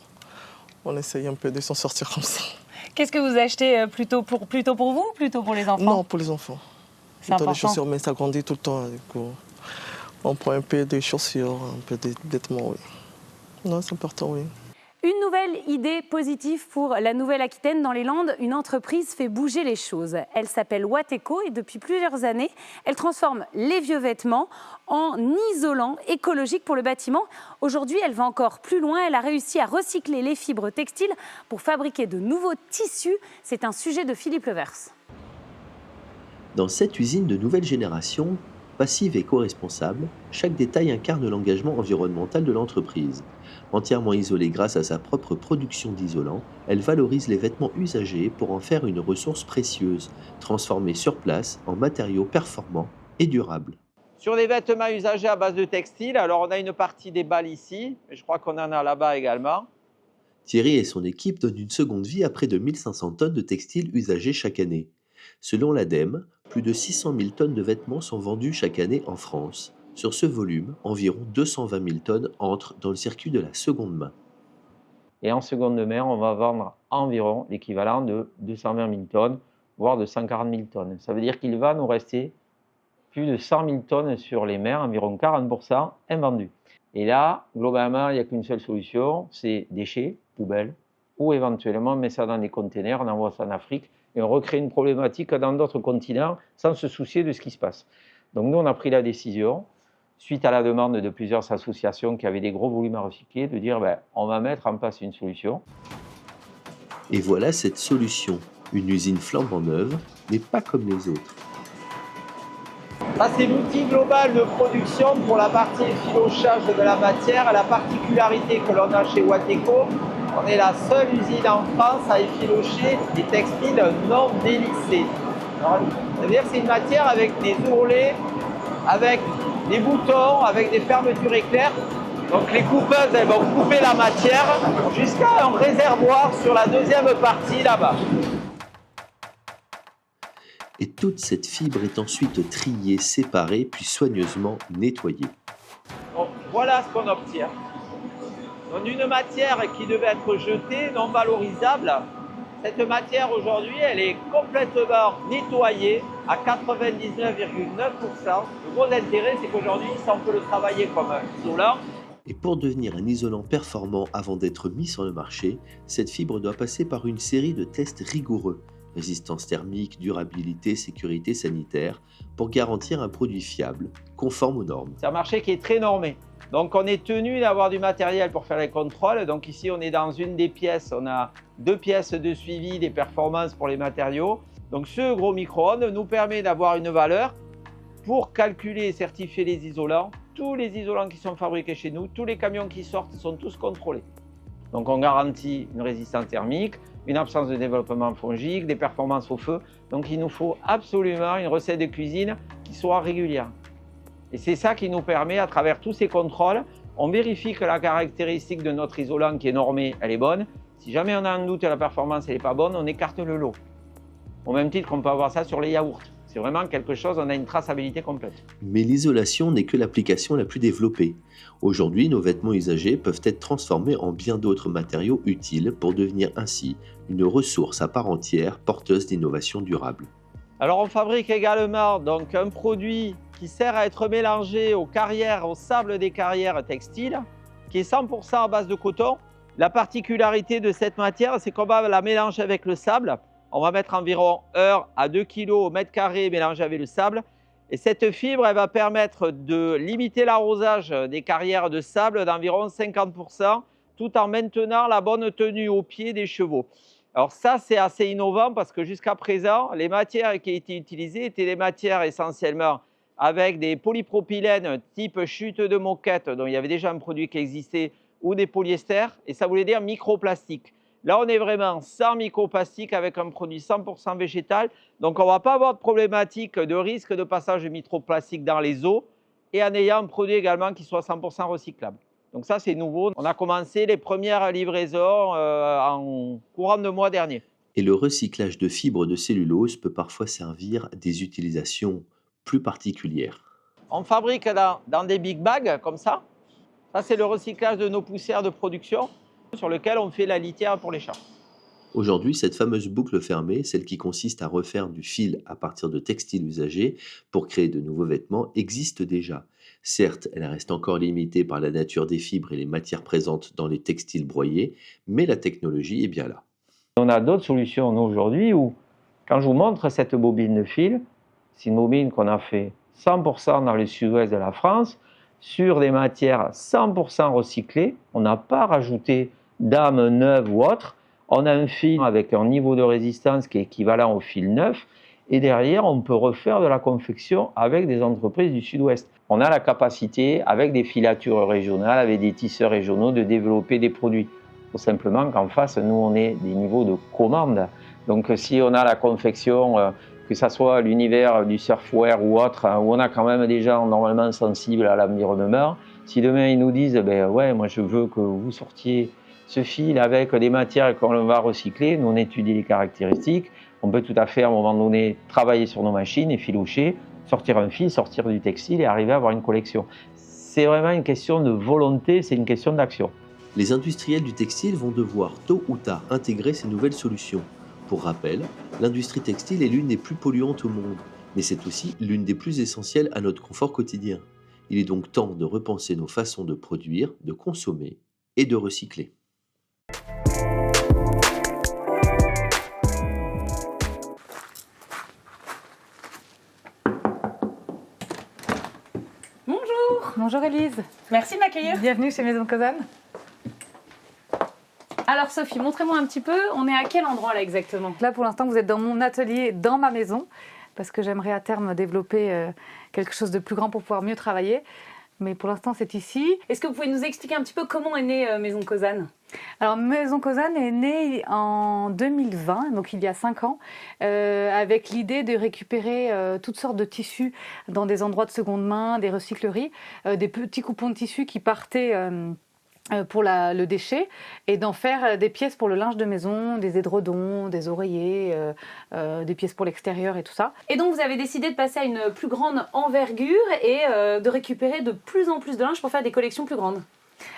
on essaye un peu de s'en sortir comme ça. Qu'est-ce que vous achetez plutôt pour vous ou plutôt pour les enfants? Non, pour les enfants. C'est important. Les chaussures, mais ça grandit tout le temps. Du coup, on prend un peu des chaussures, un peu des vêtements, oui. Non, c'est important, oui. Une nouvelle idée positive pour la Nouvelle-Aquitaine. Dans les Landes, une entreprise fait bouger les choses. Elle s'appelle Wateco et depuis plusieurs années, elle transforme les vieux vêtements en isolant écologique pour le bâtiment. Aujourd'hui, elle va encore plus loin. Elle a réussi à recycler les fibres textiles pour fabriquer de nouveaux tissus. C'est un sujet de Philippe Levers. Dans cette usine de nouvelle génération, passive et co-responsable, chaque détail incarne l'engagement environnemental de l'entreprise. Entièrement isolée grâce à sa propre production d'isolants, elle valorise les vêtements usagés pour en faire une ressource précieuse, transformée sur place en matériaux performants et durables. Sur les vêtements usagés à base de textile, alors on a une partie des balles ici, mais je crois qu'on en a là-bas également. Thierry et son équipe donnent une seconde vie à près de 1500 tonnes de textiles usagés chaque année. Selon l'ADEME, plus de 600 000 tonnes de vêtements sont vendues chaque année en France. Sur ce volume, environ 220 000 tonnes entrent dans le circuit de la seconde main. Et en seconde main, on va vendre environ l'équivalent de 220 000 tonnes, voire de 140 000 tonnes. Ça veut dire qu'il va nous rester plus de 100 000 tonnes sur les mers, environ 40% invendus. Et là, globalement, il n'y a qu'une seule solution, c'est déchets, poubelles, ou éventuellement on met ça dans des containers, on envoie ça en Afrique, et on recrée une problématique dans d'autres continents sans se soucier de ce qui se passe. Donc nous, on a pris la décision, suite à la demande de plusieurs associations qui avaient des gros volumes à recycler, de dire on va mettre en place une solution. Et voilà cette solution, une usine flambant neuve, mais pas comme les autres. Ça, c'est l'outil global de production pour la partie effilochage de la matière. La particularité que l'on a chez Wateco, on est la seule usine en France à effilocher des textiles non délissés. C'est-à-dire que c'est une matière avec des ourlets, avec des boutons, avec des fermetures éclairs. Donc les coupeuses, elles vont couper la matière jusqu'à un réservoir sur la deuxième partie là-bas. Et toute cette fibre est ensuite triée, séparée, puis soigneusement nettoyée. Donc voilà ce qu'on obtient. Donc une matière qui devait être jetée, non valorisable, cette matière aujourd'hui, elle est complètement nettoyée à 99,9%. Le gros intérêt, c'est qu'aujourd'hui, ça, on peut le travailler comme un isolant. Et pour devenir un isolant performant avant d'être mis sur le marché, cette fibre doit passer par une série de tests rigoureux. Résistance thermique, durabilité, sécurité sanitaire, pour garantir un produit fiable, conforme aux normes. C'est un marché qui est très normé. Donc on est tenu d'avoir du matériel pour faire les contrôles. Donc ici on est dans une des pièces, on a 2 pièces de suivi des performances pour les matériaux. Donc ce gros micro-ondes nous permet d'avoir une valeur pour calculer et certifier les isolants. Tous les isolants qui sont fabriqués chez nous, tous les camions qui sortent sont tous contrôlés. Donc on garantit une résistance thermique, une absence de développement fongique, des performances au feu. Donc il nous faut absolument une recette de cuisine qui soit régulière. Et c'est ça qui nous permet, à travers tous ces contrôles, on vérifie que la caractéristique de notre isolant qui est normée, elle est bonne. Si jamais on a un doute et la performance n'est pas bonne, on écarte le lot. Au même titre qu'on peut avoir ça sur les yaourts. C'est vraiment quelque chose, on a une traçabilité complète. Mais l'isolation n'est que l'application la plus développée. Aujourd'hui, nos vêtements usagés peuvent être transformés en bien d'autres matériaux utiles pour devenir ainsi une ressource à part entière porteuse d'innovations durables. Alors on fabrique également donc, un produit qui sert à être mélangé aux carrières, au sable des carrières textiles, qui est 100% à base de coton. La particularité de cette matière, c'est qu'on va la mélanger avec le sable. On va mettre environ 1 à 2 kg au mètre carré mélangé avec le sable. Et cette fibre, elle va permettre de limiter l'arrosage des carrières de sable d'environ 50%, tout en maintenant la bonne tenue au pied des chevaux. Alors ça, c'est assez innovant parce que jusqu'à présent, les matières qui étaient utilisées étaient des matières essentiellement avec des polypropylènes type chute de moquette, dont il y avait déjà un produit qui existait, ou des polyesters, et ça voulait dire microplastique. Là, on est vraiment sans microplastique avec un produit 100% végétal. Donc, on ne va pas avoir de problématique de risque de passage de microplastique dans les eaux et en ayant un produit également qui soit 100% recyclable. Donc ça, c'est nouveau. On a commencé les premières livraisons en courant de mois dernier. Et le recyclage de fibres de cellulose peut parfois servir à des utilisations plus particulière. On fabrique dans des big bags comme ça. Ça, c'est le recyclage de nos poussières de production sur lequel on fait la litière pour les chats. Aujourd'hui, cette fameuse boucle fermée, celle qui consiste à refaire du fil à partir de textiles usagés pour créer de nouveaux vêtements, existe déjà. Certes, elle reste encore limitée par la nature des fibres et les matières présentes dans les textiles broyés, mais la technologie est bien là. On a d'autres solutions nous, aujourd'hui où, quand je vous montre cette bobine de fil, c'est une bobine qu'on a fait 100% dans le sud-ouest de la France, sur des matières 100% recyclées. On n'a pas rajouté d'âme neuve ou autre. On a un fil avec un niveau de résistance qui est équivalent au fil neuf. Et derrière, on peut refaire de la confection avec des entreprises du sud-ouest. On a la capacité, avec des filatures régionales, avec des tisseurs régionaux, de développer des produits. Tout simplement qu'en face, nous, on est des niveaux de commande. Donc, si on a la confection, que ce soit l'univers du surfwear ou autre, où on a quand même des gens normalement sensibles à l'environnement, si demain ils nous disent ouais, moi je veux que vous sortiez ce fil avec des matières qu'on va recycler, nous on étudie les caractéristiques, on peut tout à fait à un moment donné travailler sur nos machines et filoucher, sortir un fil, sortir du textile et arriver à avoir une collection. C'est vraiment une question de volonté, c'est une question d'action. Les industriels du textile vont devoir tôt ou tard intégrer ces nouvelles solutions. Pour rappel, l'industrie textile est l'une des plus polluantes au monde, mais c'est aussi l'une des plus essentielles à notre confort quotidien. Il est donc temps de repenser nos façons de produire, de consommer et de recycler. Bonjour Élise. Merci de m'accueillir. Bienvenue chez Maison Cosane. Alors Sophie, montrez-moi un petit peu, on est à quel endroit là exactement? Là pour l'instant vous êtes dans mon atelier, dans ma maison, parce que j'aimerais à terme développer quelque chose de plus grand pour pouvoir mieux travailler. Mais pour l'instant c'est ici. Est-ce que vous pouvez nous expliquer un petit peu comment est née Maison Cosane? Alors Maison Cosane est née en 2020, donc il y a 5 ans, avec l'idée de récupérer toutes sortes de tissus dans des endroits de seconde main, des recycleries, des petits coupons de tissus qui partaient pour le déchet et d'en faire des pièces pour le linge de maison, des édredons, des oreillers, des pièces pour l'extérieur et tout ça. Et donc vous avez décidé de passer à une plus grande envergure et de récupérer de plus en plus de linge pour faire des collections plus grandes.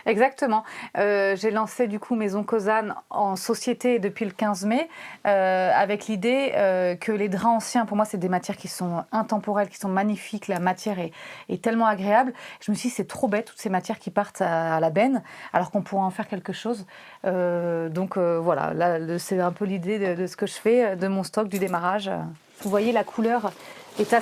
Exactement. J'ai lancé du coup Maison Cosane en société depuis le 15 mai avec l'idée que les draps anciens, pour moi c'est des matières qui sont intemporelles, qui sont magnifiques, la matière est tellement agréable. Je me suis dit c'est trop bête toutes ces matières qui partent à la benne alors qu'on pourrait en faire quelque chose. Donc voilà, là, c'est un peu l'idée de ce que je fais, de mon stock, du démarrage. Vous voyez la couleur est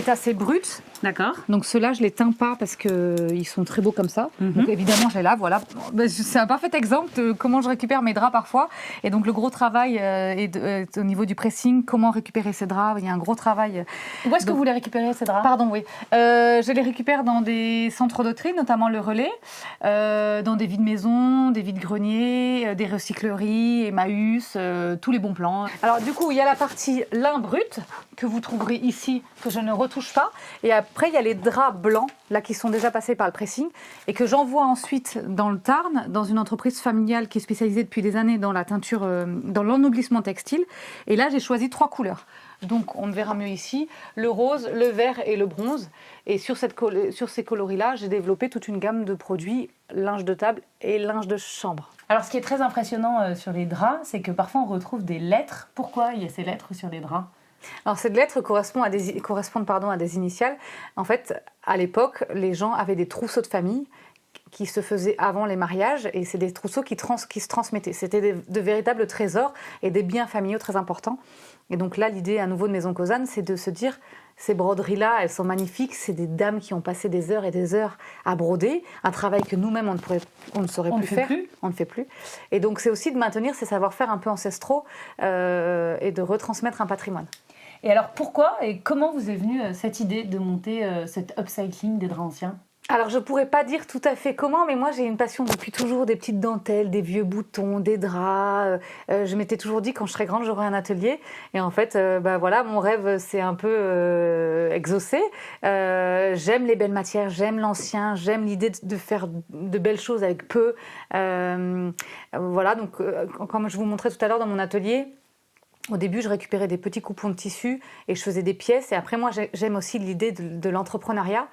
assez brute. D'accord. Donc ceux-là, je les teins pas parce qu'ils sont très beaux comme ça. Donc évidemment, j'ai là, voilà. C'est un parfait exemple de comment je récupère mes draps parfois. Et donc le gros travail est au niveau du pressing, comment récupérer ces draps. Il y a un gros travail. Où est-ce que vous les récupérez ces draps? Pardon, oui. Je les récupère dans des centres de tri, notamment le Relais, dans des vides-maisons, des vides-greniers, des recycleries, Emmaüs, tous les bons plans. Alors du coup, il y a la partie lin brut que vous trouverez ici, que je ne retouche pas. Et après, il y a les draps blancs, là, qui sont déjà passés par le pressing, et que j'envoie ensuite dans le Tarn, dans une entreprise familiale qui est spécialisée depuis des années dans la teinture, dans l'ennoblissement textile. Et là, j'ai choisi 3 couleurs. Donc, on le verra mieux ici, le rose, le vert et le bronze. Et sur ces coloris-là, j'ai développé toute une gamme de produits, linge de table et linge de chambre. Alors, ce qui est très impressionnant sur les draps, c'est que parfois, on retrouve des lettres. Pourquoi il y a ces lettres sur les draps? Alors, ces lettres correspondent à des initiales. En fait, à l'époque, les gens avaient des trousseaux de famille qui se faisaient avant les mariages et c'est des trousseaux qui se transmettaient. C'était de véritables trésors et des biens familiaux très importants. Et donc là, l'idée à nouveau de Maison Cosane, c'est de se dire, ces broderies-là, elles sont magnifiques, c'est des dames qui ont passé des heures et des heures à broder, un travail que nous-mêmes, on ne saurait plus faire. On ne fait plus. Et donc, c'est aussi de maintenir ces savoir-faire un peu ancestraux et de retransmettre un patrimoine. Et alors, pourquoi et comment vous est venue cette idée de monter cet upcycling des draps anciens? Alors, je ne pourrais pas dire tout à fait comment, mais moi, j'ai une passion depuis toujours des petites dentelles, des vieux boutons, des draps. Je m'étais toujours dit, quand je serais grande, j'aurais un atelier. Et en fait, voilà, mon rêve s'est un peu exaucé. J'aime les belles matières, j'aime l'ancien, j'aime l'idée de faire de belles choses avec peu. Voilà, donc, comme je vous montrais tout à l'heure dans mon atelier, Au début, je récupérais des petits coupons de tissu et je faisais des pièces. Et après, moi, j'aime aussi l'idée de l'entrepreneuriat.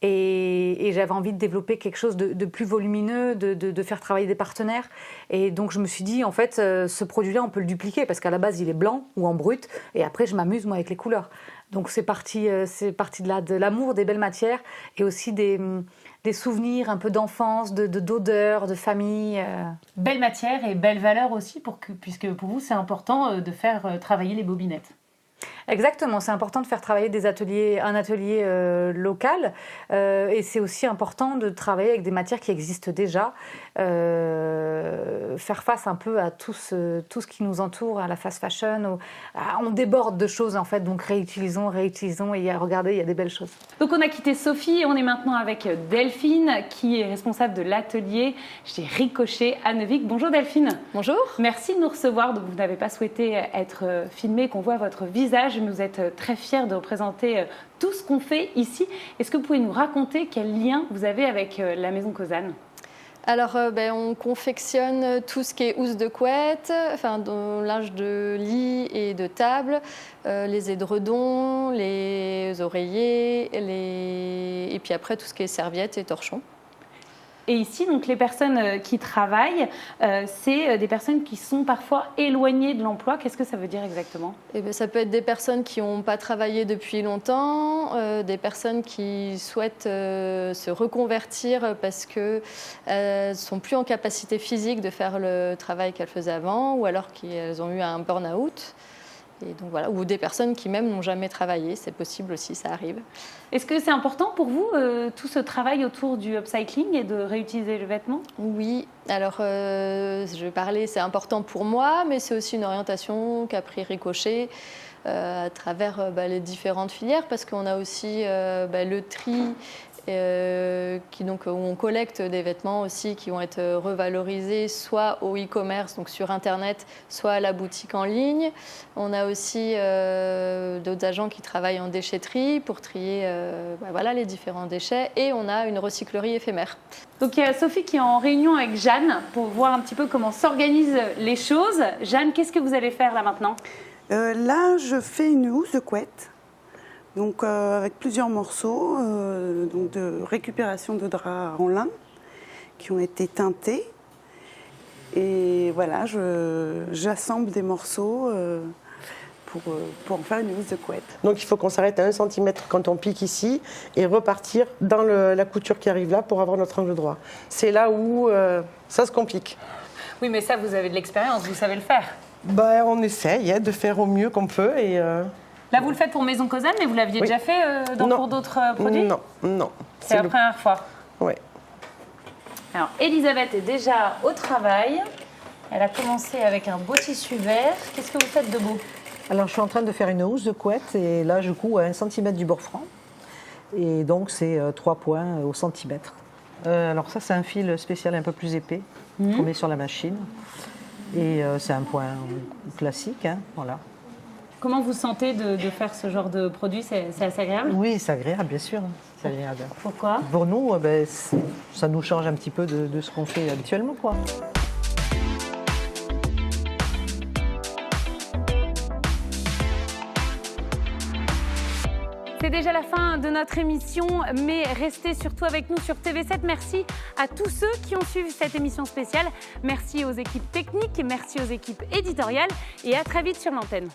Et j'avais envie de développer quelque chose de plus volumineux, de faire travailler des partenaires. Et donc, je me suis dit, en fait, ce produit-là, on peut le dupliquer parce qu'à la base, il est blanc ou en brut. Et après, je m'amuse, moi, avec les couleurs. Donc, c'est parti de l'amour des belles matières et aussi des souvenirs un peu d'enfance, d'odeur, de famille. Belle matière et belle valeur aussi, puisque pour vous, c'est important de faire travailler les bobinettes. Exactement, c'est important de faire travailler un atelier local et c'est aussi important de travailler avec des matières qui existent déjà, faire face un peu à tout ce qui nous entoure, à la fast fashion. On déborde de choses en fait, donc réutilisons et regardez, il y a des belles choses. Donc on a quitté Sophie et on est maintenant avec Delphine qui est responsable de l'atelier chez Ricochet à Neuvic. Bonjour Delphine. Bonjour. Merci de nous recevoir. Donc vous n'avez pas souhaité être filmée, qu'on voit votre visage. Vous êtes très fiers de représenter tout ce qu'on fait ici. Est-ce que vous pouvez nous raconter quel lien vous avez avec la maison Cosane ? Alors, on confectionne tout ce qui est housse de couette, linge de lit et de table, les édredons, les oreillers, et puis après tout ce qui est serviettes et torchons. Et ici, donc, les personnes qui travaillent, c'est des personnes qui sont parfois éloignées de l'emploi. Qu'est-ce que ça veut dire exactement ? Ça peut être des personnes qui n'ont pas travaillé depuis longtemps, des personnes qui souhaitent se reconvertir parce qu'elles ne sont plus en capacité physique de faire le travail qu'elles faisaient avant, ou alors qu'elles ont eu un burn-out. Et donc voilà, ou des personnes qui même n'ont jamais travaillé, c'est possible aussi, ça arrive. Est-ce que c'est important pour vous, tout ce travail autour du upcycling et de réutiliser le vêtement ? Oui, alors je vais parler, c'est important pour moi, mais c'est aussi une orientation qu'a pris Ricochet à travers les différentes filières, parce qu'on a aussi le tri, où on collecte des vêtements aussi qui vont être revalorisés soit au e-commerce, donc sur Internet, soit à la boutique en ligne. On a aussi d'autres agents qui travaillent en déchetterie pour trier les différents déchets. Et on a une recyclerie éphémère. Donc il y a Sophie qui est en réunion avec Jeanne pour voir un petit peu comment s'organisent les choses. Jeanne, qu'est-ce que vous allez faire là maintenant ? Là, je fais une housse de couette. Donc, avec plusieurs morceaux de récupération de draps en lin qui ont été teintés. Et voilà, j'assemble des morceaux pour en faire une housse de couette. Donc, il faut qu'on s'arrête à 1 cm quand on pique ici et repartir dans la couture qui arrive là pour avoir notre angle droit. C'est là où ça se complique. Oui, mais ça, vous avez de l'expérience, vous savez le faire. On essaye de faire au mieux qu'on peut et... Là, vous le faites pour Maison Cosane, mais vous l'aviez déjà fait pour d'autres produits ? Non. C'est la première fois ? Oui. Alors, Elisabeth est déjà au travail. Elle a commencé avec un beau tissu vert. Qu'est-ce que vous faites de beau ? Alors, je suis en train de faire une housse de couette et là, je couds à 1 cm du bord franc. Et donc, c'est 3 points au centimètre. Alors ça, c'est un fil spécial un peu plus épais qu'on met sur la machine. Et c'est un point classique, voilà. Comment vous sentez de faire ce genre de produit ? C'est assez agréable ? Oui, c'est agréable, bien sûr. C'est agréable. Pourquoi ? Pour nous, ça nous change un petit peu de ce qu'on fait habituellement, quoi. C'est déjà la fin de notre émission, mais restez surtout avec nous sur TV7. Merci à tous ceux qui ont suivi cette émission spéciale. Merci aux équipes techniques, merci aux équipes éditoriales et à très vite sur l'antenne.